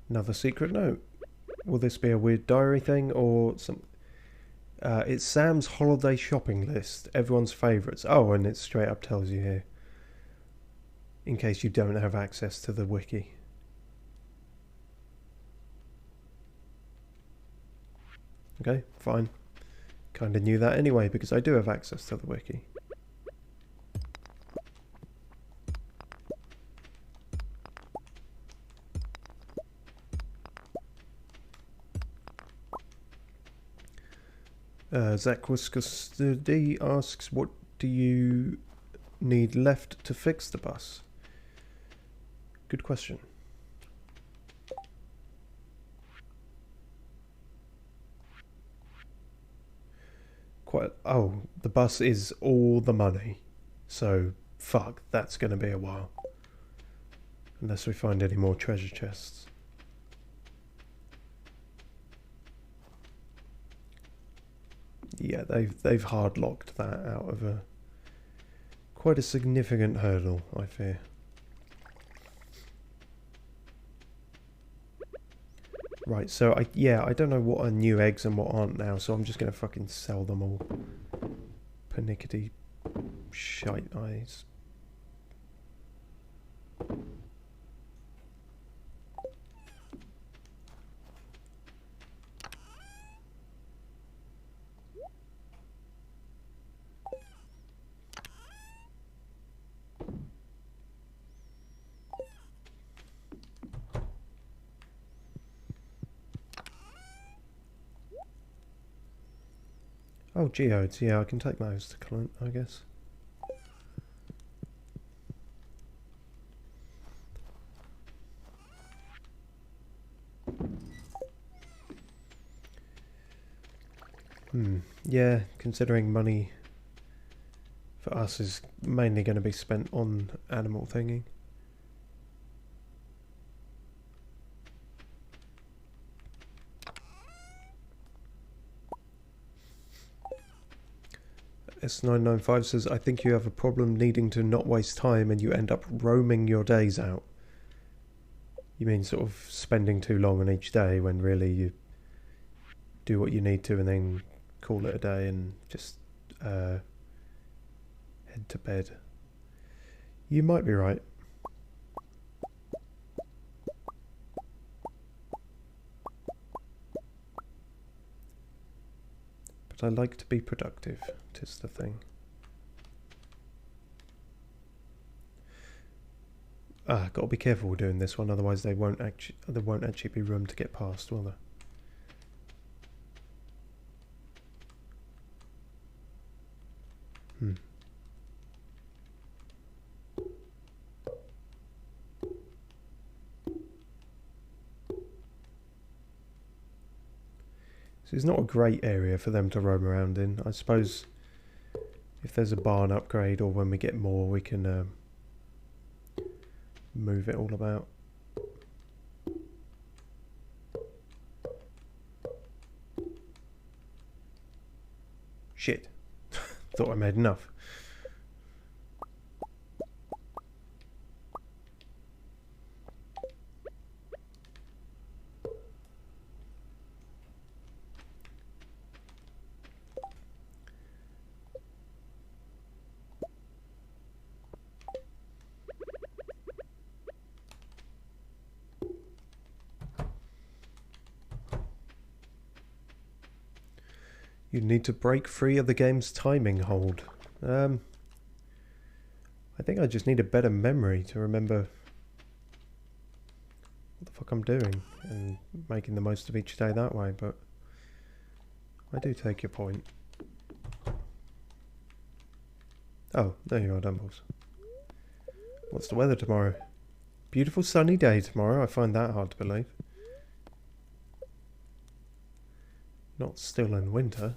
another secret note. Will this be a weird diary thing or some? It's Sam's holiday shopping list. Everyone's favourites. Oh, and it straight up tells you here. In case you don't have access to the wiki. Okay, fine. Kinda knew that anyway because I do have access to the wiki. Zach Custody asks, what do you need left to fix the bus? Good question. Oh, the bus is all the money. So, fuck, that's going to be a while. Unless we find any more treasure chests. Yeah, they've hard locked that out of quite a significant hurdle, I fear. Right, so I don't know what are new eggs and what aren't now, so I'm just gonna fucking sell them all. Pernickety shite eyes. Oh, geodes, yeah, I can take those to Clint, I guess. Yeah, considering money for us is mainly going to be spent on animal thinging. S995 says, I think you have a problem needing to not waste time and you end up roaming your days out. You mean sort of spending too long on each day when really you do what you need to and then call it a day and just head to bed. You might be right. But I like to be productive, 'tis the thing. Gotta be careful doing this one, otherwise there won't actually be room to get past, will there? So it's not a great area for them to roam around in. I suppose if there's a barn upgrade or when we get more, we can move it all about. Shit. Thought I made enough. You need to break free of the game's timing hold. I think I just need a better memory to remember what the fuck I'm doing and making the most of each day that way, but I do take your point. Oh, there you are, Dumbles. What's the weather tomorrow? Beautiful sunny day tomorrow. I find that hard to believe. Not still in winter.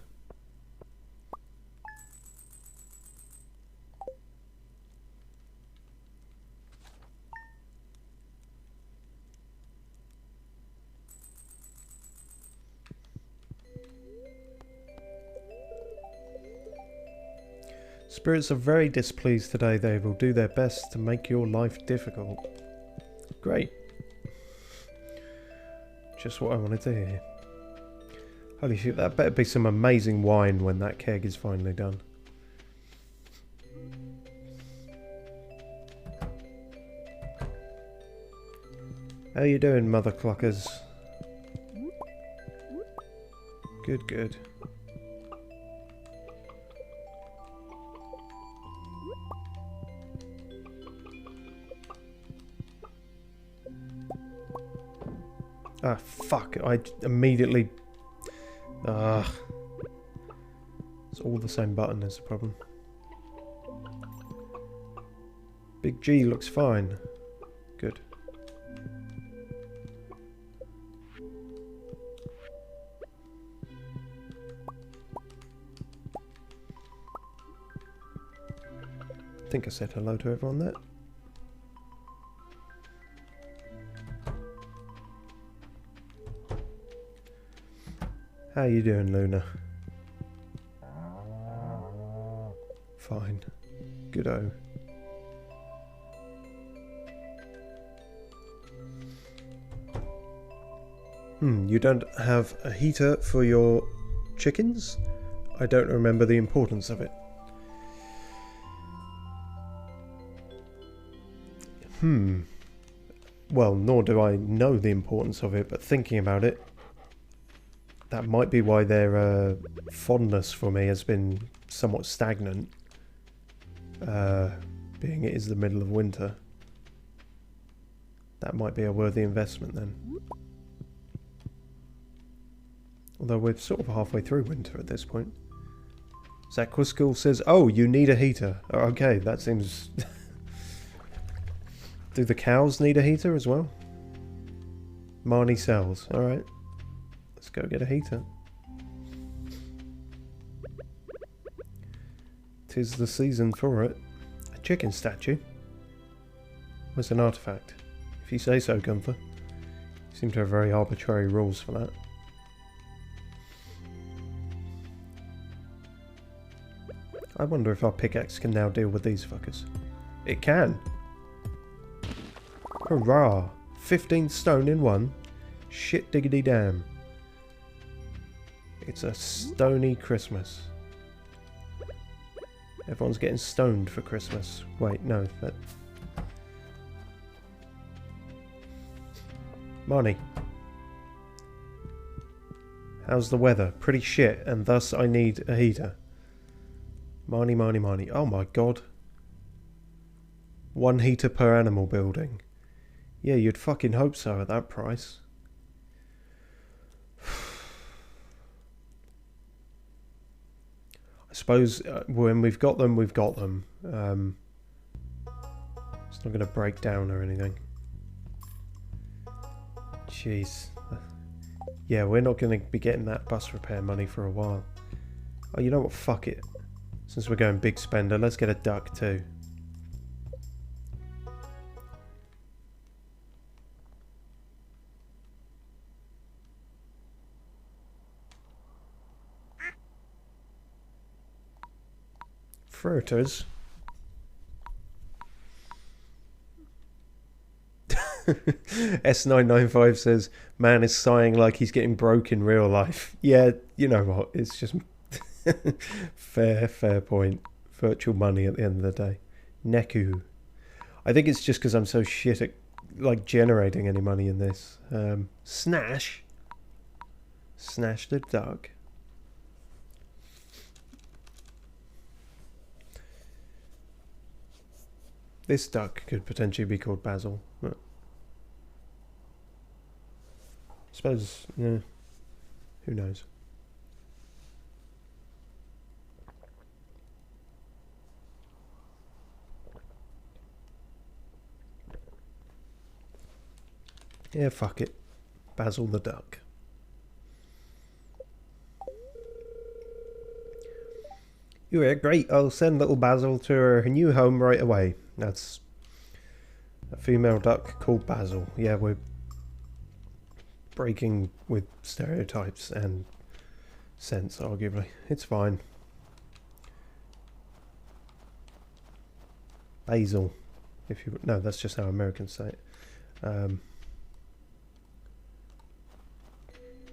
Spirits are very displeased today. They will do their best to make your life difficult. Great. Just what I wanted to hear. Holy shit, that better be some amazing wine when that keg is finally done. How you doing, mother cluckers? Good, good. Ah, fuck. I immediately... Ugh. It's all the same button is the problem. Big G looks fine. Good. I think I said hello to everyone there. How you doing, Luna? Fine. Good-o. You don't have a heater for your chickens? I don't remember the importance of it. Well, nor do I know the importance of it, but thinking about it, that might be why their fondness for me has been somewhat stagnant, being it is the middle of winter. That might be a worthy investment then. Although we're sort of halfway through winter at this point. Zakwiskul says, oh, you need a heater. Okay, that seems... Do the cows need a heater as well? Marnie sells. Alright. Let's go get a heater. 'Tis the season for it. A chicken statue? Where's an artifact? If you say so, Gunther. You seem to have very arbitrary rules for that. I wonder if our pickaxe can now deal with these fuckers. It can! Hurrah! 15 stone in one. Shit diggity damn. It's a stony Christmas. Everyone's getting stoned for Christmas. Wait, no, that... Marnie. How's the weather? Pretty shit, and thus I need a heater. Marnie, Marnie, Marnie. Oh my god. 1 heater per animal building. Yeah, you'd fucking hope so at that price. I suppose when we've got them, we've got them. It's not going to break down or anything. Jeez. Yeah, we're not going to be getting that bus repair money for a while. Oh, you know what? Fuck it. Since we're going big spender, let's get a duck too. Fritters. S995 says, man is sighing like he's getting broke in real life. Yeah, you know what? It's just fair point. Virtual money at the end of the day. Neku. I think it's just because I'm so shit at like generating any money in this. Snash. Snash the duck. This duck could potentially be called Basil. But I suppose, yeah, who knows? Yeah, fuck it. Basil the duck. You are great. I'll send little Basil to her new home right away. That's a female duck called Basil. Yeah, we're breaking with stereotypes and sense, arguably. It's fine. Basil. If you no, that's just how Americans say it.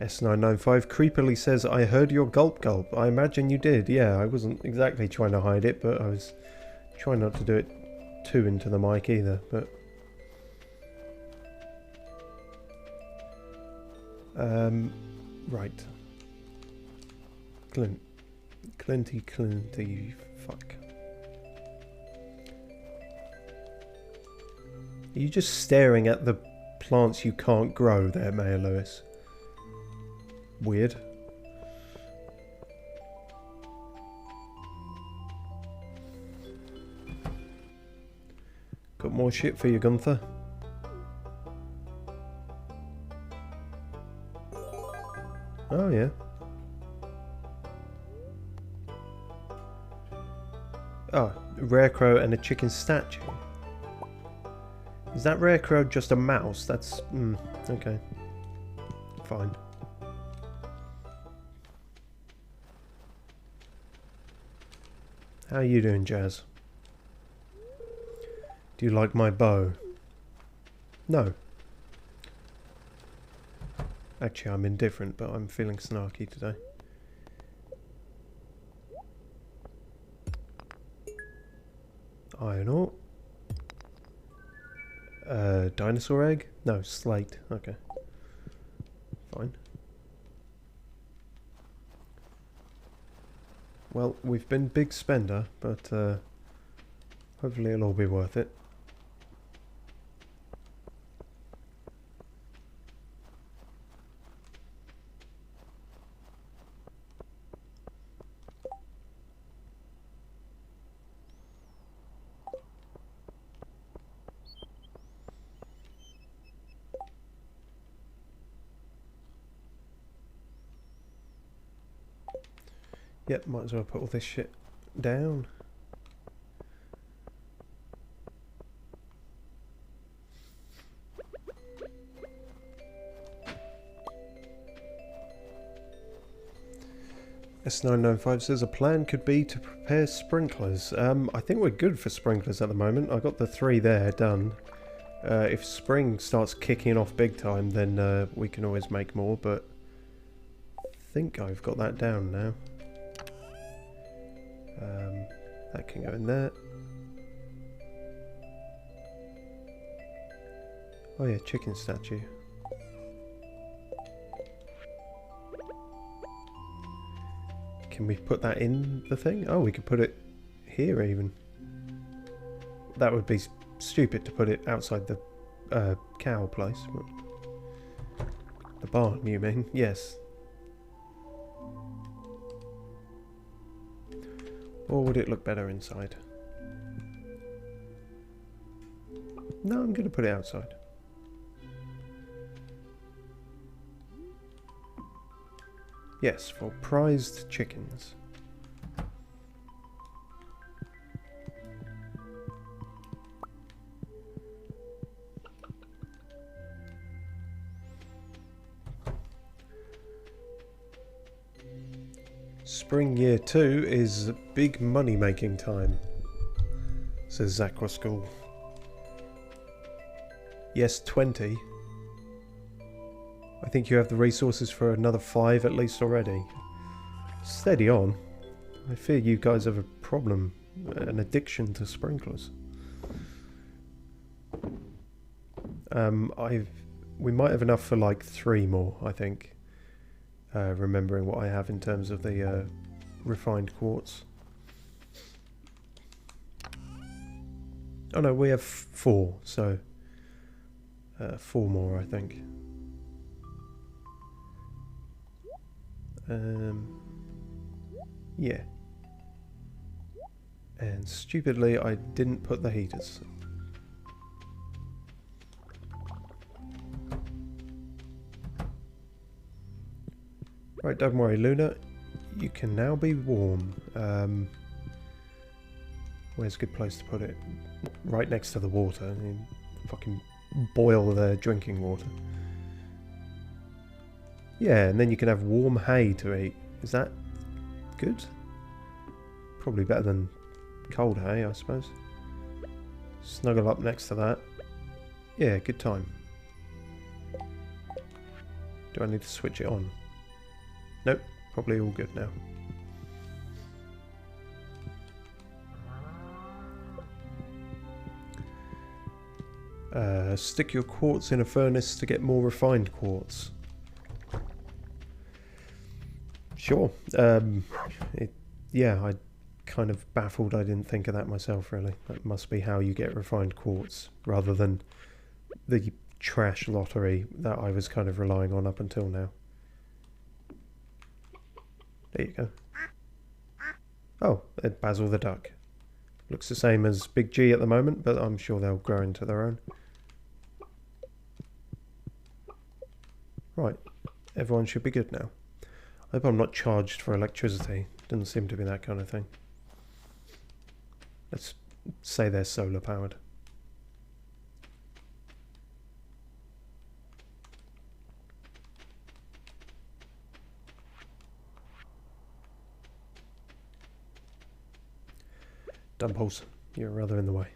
S995 creepily says, I heard your gulp gulp. I imagine you did. Yeah, I wasn't exactly trying to hide it, but I was trying not to do it too into the mic either. But right. Clinty, fuck. Are you just staring at the plants you can't grow there, Mayor Lewis? Weird. Got more shit for you, Gunther? Oh, yeah. Oh, rare crow and a chicken statue. Is that rare crow just a mouse? That's... okay. Fine. How are you doing, Jazz? Do you like my bow? No. Actually, I'm indifferent, but I'm feeling snarky today. Iron ore. Dinosaur egg? No, slate. Okay. Fine. Well, we've been big spender, but hopefully it'll all be worth it. Yep, might as well put all this shit down. S995 says a plan could be to prepare sprinklers. I think we're good for sprinklers at the moment. I got the 3 there done. If spring starts kicking off big time, then we can always make more, but I think I've got that down now. That can go in there. Oh yeah, chicken statue. Can we put that in the thing? Oh, we could put it here even. That would be stupid to put it outside the cow place. The barn, you mean? Yes. Or would it look better inside? No, I'm going to put it outside. Yes, for prized chickens. Spring year 2 is big money making time, says Zaquaskull. Yes, 20. I think you have the resources for another 5 at least already. Steady on. I fear you guys have a problem, an addiction to sprinklers. We might have enough for like 3 more, I think. Remembering what I have in terms of the refined quartz. Oh no, we have 4, so 4 more, I think. Yeah. And stupidly, I didn't put the heaters. Right, don't worry, Luna. You can now be warm. Where's a good place to put it? Right next to the water. I mean, fucking boil their drinking water. Yeah, and then you can have warm hay to eat. Is that good? Probably better than cold hay, I suppose. Snuggle up next to that. Yeah, good time. Do I need to switch it on? Nope, probably all good now. Stick your quartz in a furnace to get more refined quartz. Sure. Yeah, I kind of baffled I didn't think of that myself, really. That must be how you get refined quartz, rather than the trash lottery that I was kind of relying on up until now. There you go. Oh, Basil the duck. Looks the same as Big G at the moment, but I'm sure they'll grow into their own. Right, everyone should be good now. I hope I'm not charged for electricity. Doesn't seem to be that kind of thing. Let's say they're solar powered. Dumpholes, you're rather in the way.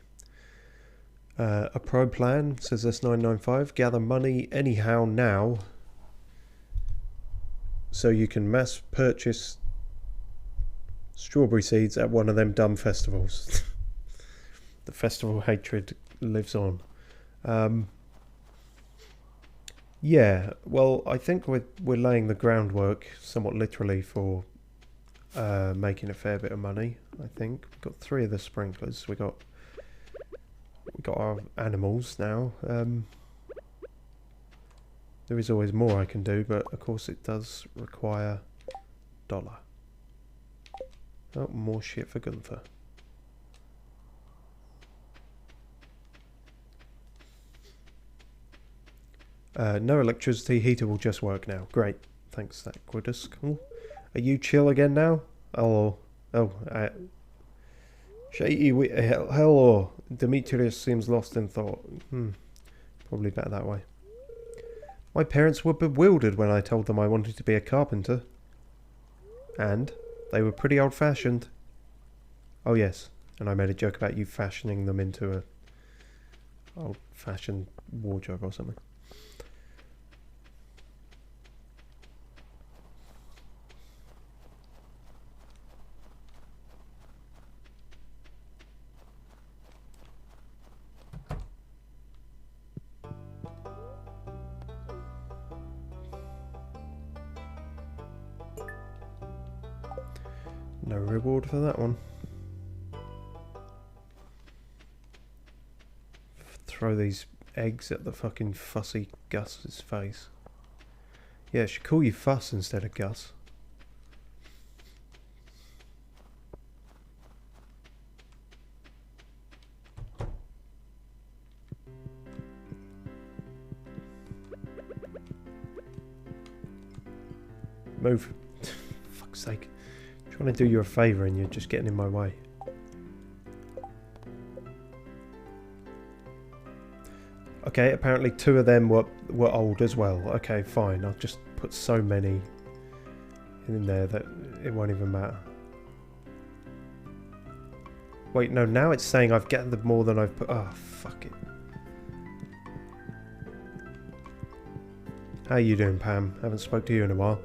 A pro plan, says S995, gather money anyhow now so you can mass purchase strawberry seeds at one of them dumb festivals. The festival hatred lives on. Yeah, well, I think we're laying the groundwork, somewhat literally, for making a fair bit of money. I think we've got 3 of the sprinklers. We got our animals now. There is always more I can do, but of course it does require dollar. Oh, more shit for Gunther. No electricity, heater will just work now. Great, thanks, that Quidus. Cool. Are you chill again now? Hello. Hello. Demetrius seems lost in thought. Probably better that way. My parents were bewildered when I told them I wanted to be a carpenter. And they were pretty old-fashioned. Oh yes, and I made a joke about you fashioning them into a old-fashioned wardrobe or something. No reward for that one. Throw these eggs at the fucking fussy Gus's face. Yeah, it should call you Fuss instead of Gus. Move. Fuck's sake. I'm trying to do you a favour and you're just getting in my way. Okay, apparently 2 of them were old as well. Okay, fine. I'll just put so many in there that it won't even matter. Wait, no, now it's saying I've gathered more than I've put... Oh, fuck it. How you doing, Pam? Haven't spoke to you in a while.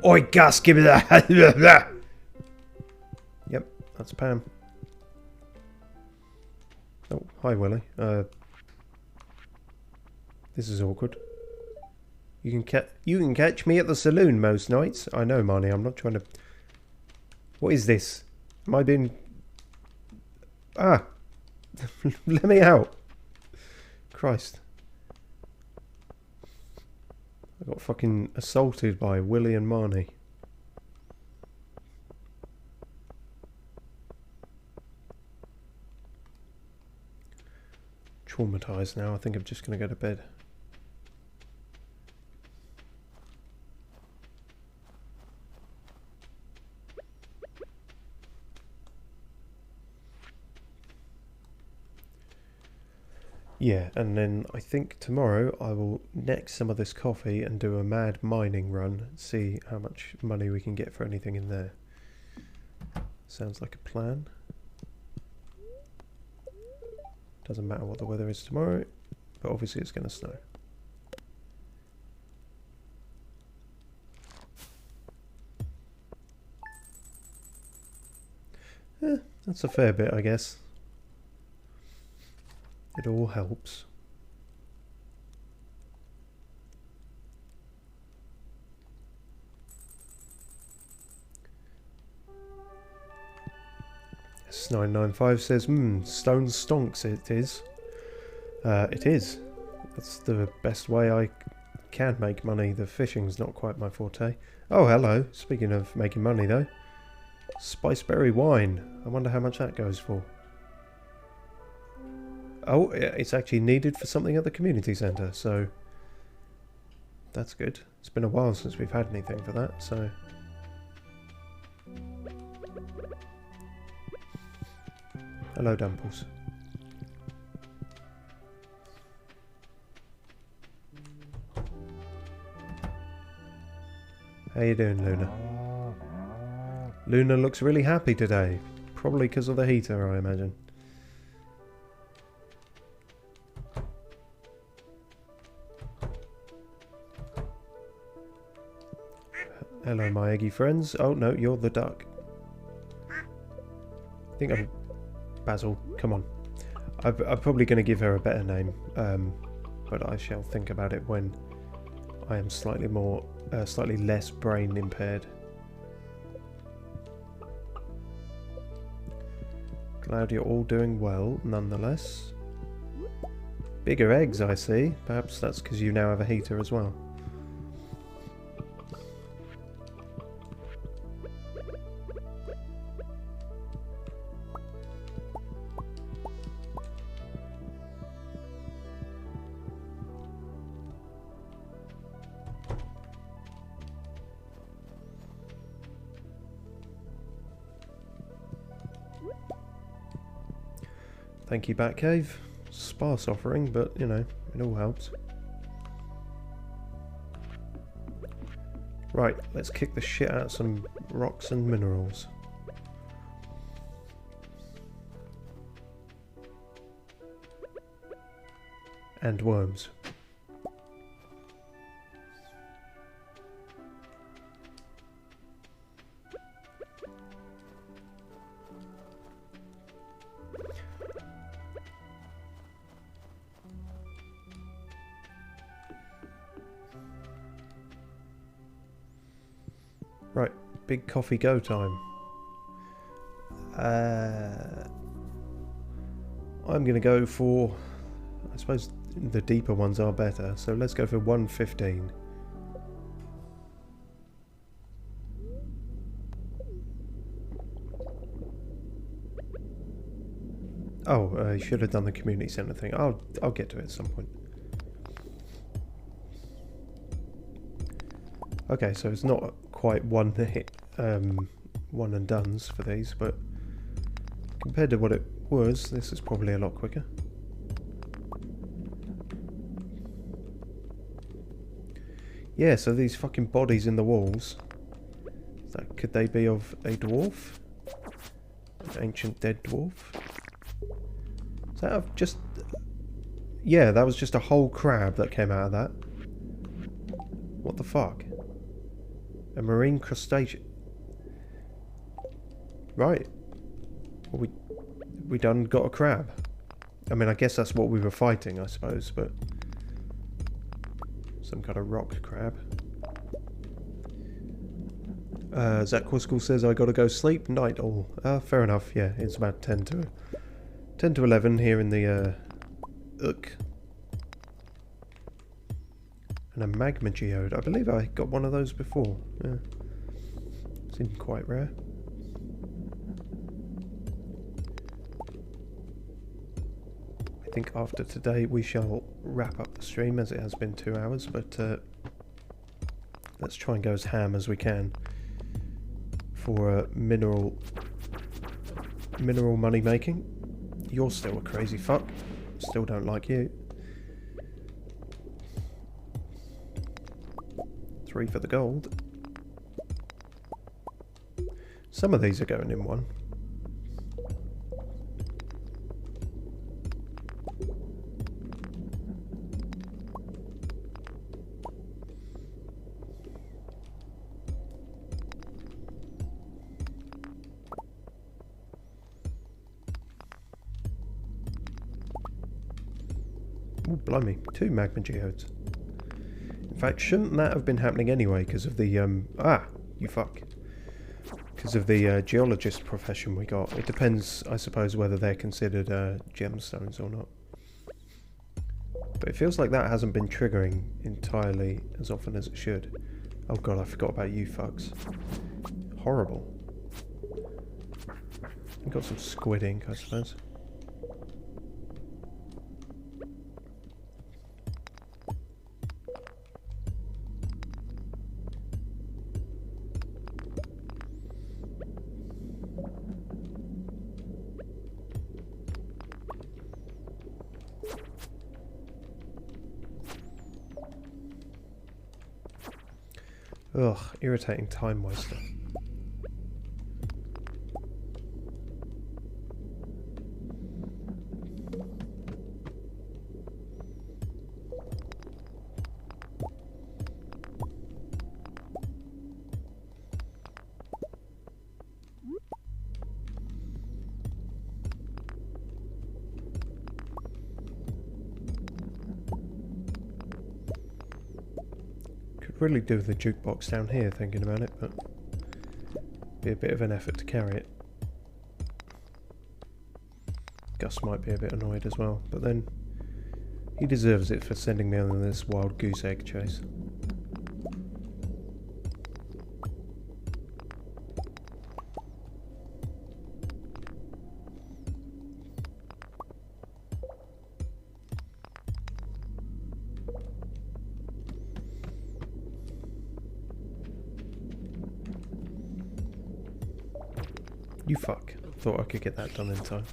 Oi, Gus, give me that! Yep, that's Pam. Oh, hi, Willie. This is awkward. You can catch me at the saloon most nights. I know, Marnie. I'm not trying to... What is this? Am I being... Ah! Let me out. Christ. I got fucking assaulted by Willie and Marnie. Traumatised now. I think I'm just going to go to bed. Yeah, and then I think tomorrow I will neck some of this coffee and do a mad mining run, see how much money we can get for anything in there. Sounds like a plan. Doesn't matter what the weather is tomorrow, but obviously it's going to snow. That's a fair bit, I guess. It all helps. S995 says, stone stonks it is. It is. That's the best way I can make money. The fishing's not quite my forte. Oh, hello. Speaking of making money, though. Spiceberry wine. I wonder how much that goes for. Oh, it's actually needed for something at the community centre, so... That's good. It's been a while since we've had anything for that, so... Hello, Dumples. How you doing, Luna? Luna looks really happy today. Probably because of the heater, I imagine. Hello, my eggy friends. Oh, no, you're the duck. I think I'm... Basil, come on. I'm probably going to give her a better name. But I shall think about it when I am slightly less brain impaired. Glad you're all doing well, nonetheless. Bigger eggs, I see. Perhaps that's because you now have a heater as well. Thank you, Batcave. Sparse offering, but, you know, it all helps. Right, let's kick the shit out of some rocks and minerals. And worms. Right, big coffee go time. I'm going to go for... I suppose the deeper ones are better, so let's go for 115. Oh, I should have done the community centre thing. I'll get to it at some point. Okay, so it's not quite one hit, one and dones for these, but compared to what it was, this is probably a lot quicker. Yeah, so these fucking bodies in the walls, could they be of a dwarf? An ancient dead dwarf? Is that just... Yeah, that was just a whole crab that came out of that. What the fuck? A marine crustacean. Right. Well, we done got a crab. I mean, I guess that's what we were fighting, I suppose, but... Some kind of rock crab. Zach Quiskel says I gotta go sleep. Night all. Fair enough, yeah. It's about 10 to 11 here in the, And a magma geode. I believe I got one of those before. Yeah. Seemed quite rare. I think after today we shall wrap up the stream, as it has been 2 hours, but let's try and go as ham as we can for mineral money making. You're still a crazy fuck. Still don't like you. 3 for the gold. Some of these are going in one. Oh, blimey. 2 magma geodes. In fact, shouldn't that have been happening anyway because of the, you fuck. Because of the geologist profession we got. It depends, I suppose, whether they're considered gemstones or not. But it feels like that hasn't been triggering entirely as often as it should. Oh god, I forgot about you fucks. Horrible. We've got some squid ink, I suppose. Ugh, irritating time waster. Really do the jukebox down here thinking about it, but be a bit of an effort to carry it. Gus might be a bit annoyed as well, but then he deserves it for sending me on this wild goose egg chase. You fuck. Thought I could get that done in time.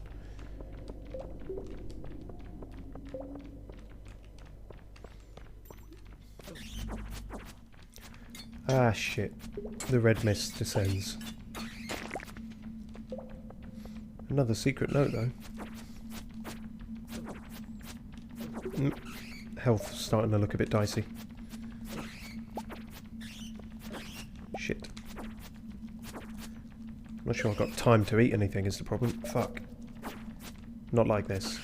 Ah, shit. The red mist descends. Another secret note, though. Health starting to look a bit dicey. Shit. Not sure I've got time to eat anything is the problem. Fuck. Not like this.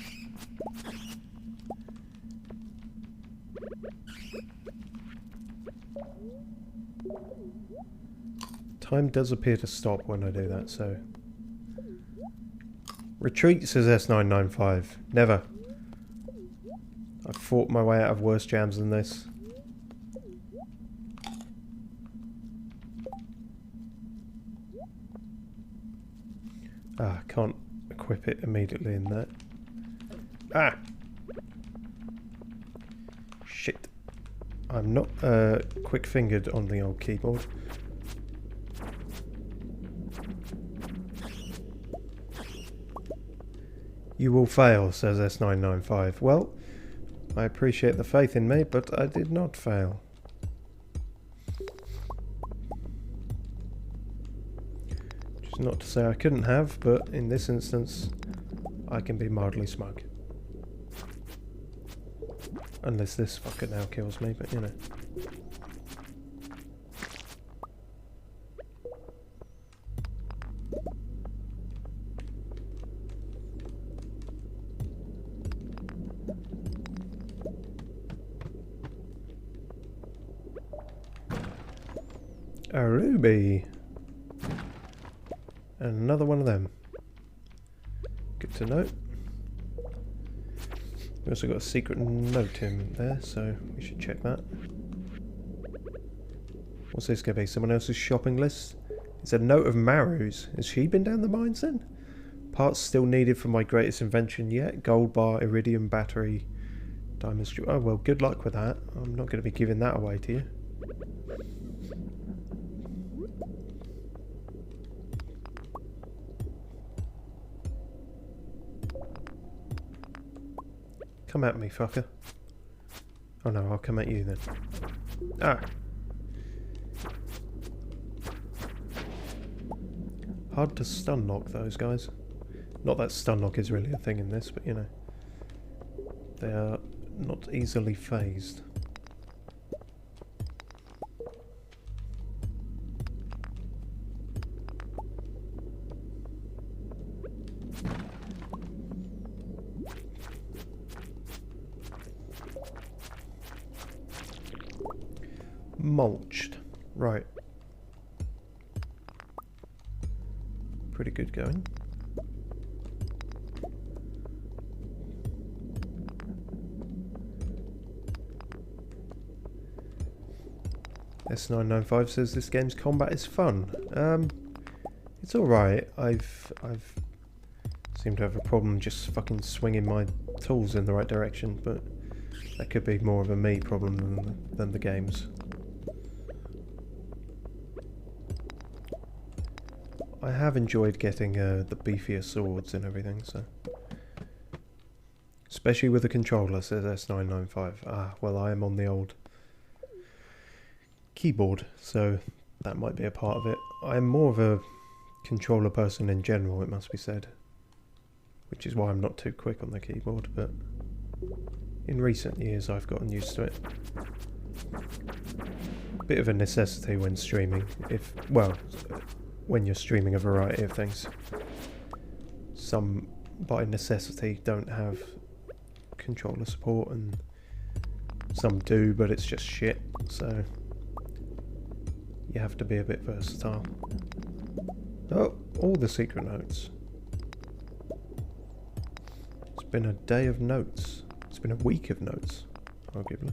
Time does appear to stop when I do that, so... Retreat, says S995. Never. I've fought my way out of worse jams than this. Ah, can't equip it immediately in that. Ah! Shit. I'm not quick-fingered on the old keyboard. You will fail, says S995. Well, I appreciate the faith in me, but I did not fail. Not to say I couldn't have, but in this instance, I can be mildly smug. Unless this fucker now kills me, but you know. A ruby! And another one of them. Good to know. We also got a secret note in there, so we should check that. What's this going to be? Someone else's shopping list? It's a note of Maru's. Has she been down the mines then? Parts still needed for my greatest invention yet. Gold bar, iridium battery, diamond. Oh well, good luck with that. I'm not going to be giving that away to you. Come at me, fucker. Oh no, I'll come at you then. Ah! Hard to stun lock those guys. Not that stun lock is really a thing in this, but you know. They are not easily phased. mulched. Right. Pretty good going. S995 says this game's combat is fun. It's alright. I've seem to have a problem just fucking swinging my tools in the right direction, but that could be more of a me problem than the game's. I have enjoyed getting the beefier swords and everything, so... Especially with the controller, says S995. Ah, well, I am on the old keyboard, so that might be a part of it. I'm more of a controller person in general, it must be said. Which is why I'm not too quick on the keyboard, but in recent years I've gotten used to it. Bit of a necessity when streaming, when you're streaming a variety of things. Some, by necessity, don't have controller support, and some do, but it's just shit, so you have to be a bit versatile. Oh, all the secret notes. It's been a day of notes. It's been a week of notes, arguably.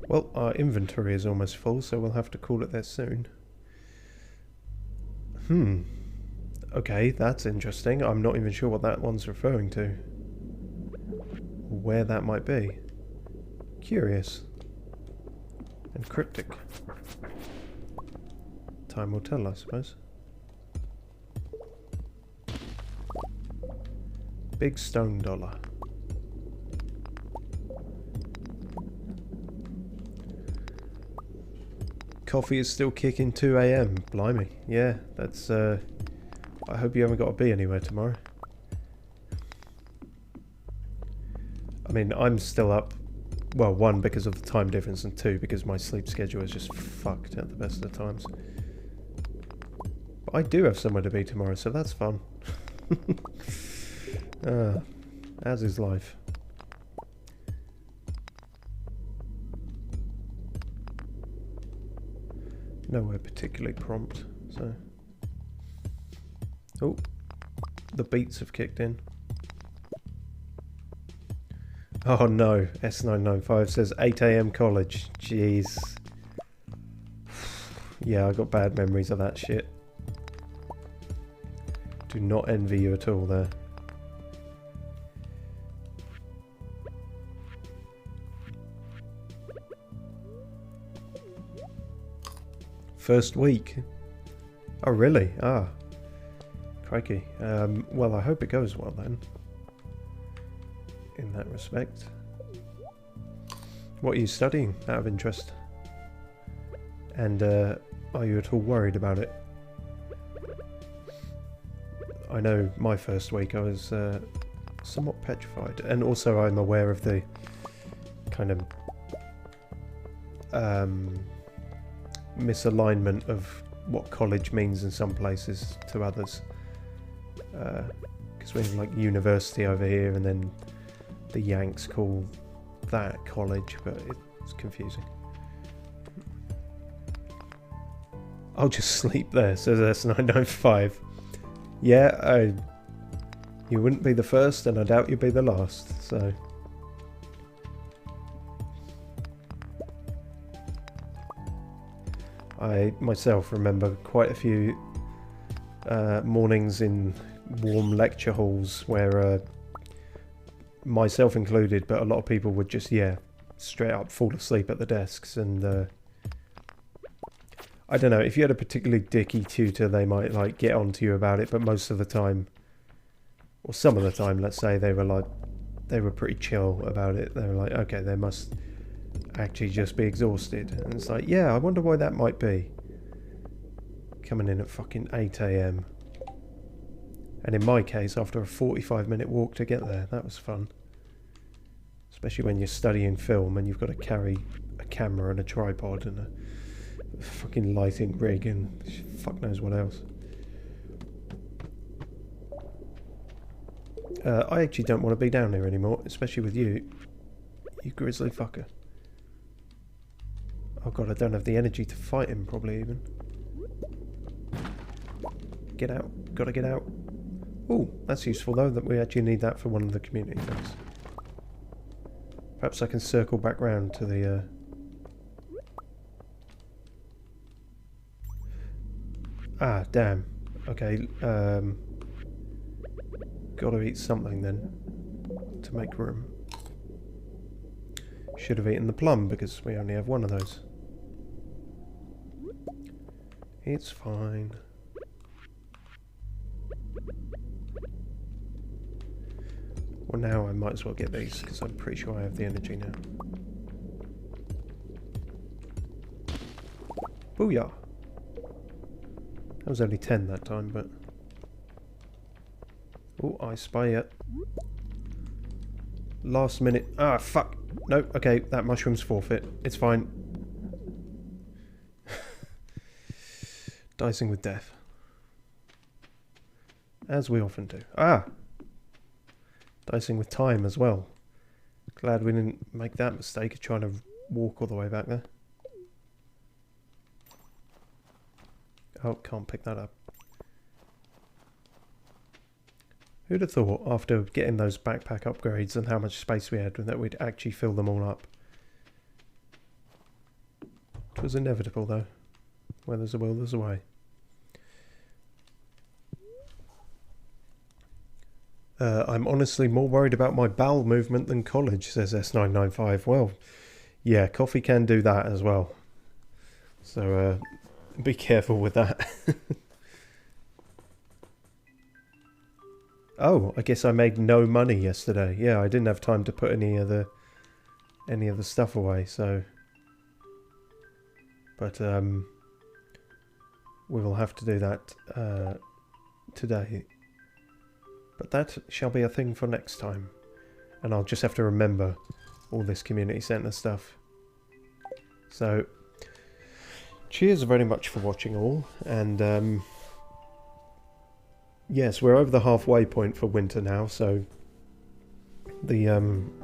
Well, our inventory is almost full, so we'll have to call it there soon. Okay, that's interesting. I'm not even sure what that one's referring to. Where that might be. Curious. And cryptic. Time will tell, I suppose. Big stone dollar. Coffee is still kicking 2 AM. Blimey. Yeah, that's... I hope you haven't got to be anywhere tomorrow. I mean, I'm still up. Well, one, because of the time difference, and two, because my sleep schedule is just fucked at the best of times. But I do have somewhere to be tomorrow, so that's fun. As is life. Nowhere particularly prompt, so... Oh, the beats have kicked in. Oh no, S995 says 8 AM college. Jeez. Yeah, I got bad memories of that shit. Do not envy you at all there. First week? Oh really? Ah. Crikey. Well, I hope it goes well then. In that respect. What are you studying, out of interest? And are you at all worried about it? I know my first week I was somewhat petrified, and also I'm aware of the kind of misalignment of what college means in some places to others. Because we have like university over here, and then the Yanks call that college, but it's confusing. I'll just sleep there, says S995. Yeah, you wouldn't be the first, and I doubt you'd be the last, so... I myself remember quite a few mornings in warm lecture halls where, myself included, but a lot of people would just, yeah, straight up fall asleep at the desks, and I don't know, if you had a particularly dicky tutor, they might like get onto you about it, but most of the time, or some of the time, let's say, they were pretty chill about it. They were like, okay, they must actually just be exhausted, and it's like, yeah, I wonder why that might be. Coming in at fucking 8 AM. And in my case, after a 45-minute walk to get there, that was fun. Especially when you're studying film and you've got to carry a camera and a tripod and fucking lighting rig and fuck knows what else. I actually don't want to be down here anymore, especially with you. You grizzly fucker. Oh god, I don't have the energy to fight him, probably even. Get out. Gotta get out. Oh, that's useful though, that we actually need that for one of the community things. Perhaps I can circle back round to the... Ah, damn. Okay, gotta eat something then, to make room. Should have eaten the plum, because we only have one of those. It's fine. Well, now I might as well get these, because I'm pretty sure I have the energy now. Booyah! That was only 10 that time, but... Oh, I spy it. Last minute... Ah, fuck! No, okay, that mushroom's forfeit. It's fine. Dicing with death. As we often do. Ah! Dicing with time as well. Glad we didn't make that mistake of trying to walk all the way back there. Oh, can't pick that up. Who'd have thought, after getting those backpack upgrades and how much space we had, that we'd actually fill them all up. It was inevitable though. Where there's a will, there's a way. I'm honestly more worried about my bowel movement than college, says S995. Well, yeah, coffee can do that as well. So, be careful with that. Oh, I guess I made no money yesterday. Yeah, I didn't have time to put any of the stuff away, so... But, we will have to do that, today. But that shall be a thing for next time. And I'll just have to remember all this community centre stuff. So, cheers very much for watching all, and yes, we're over the halfway point for winter now, so the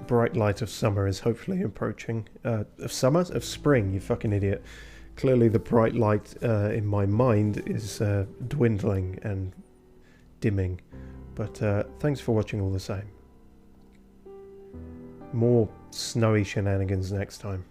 bright light of summer is hopefully approaching. Of summer? Of spring, you fucking idiot. Clearly the bright light in my mind is dwindling and dimming. But thanks for watching all the same. More snowy shenanigans next time.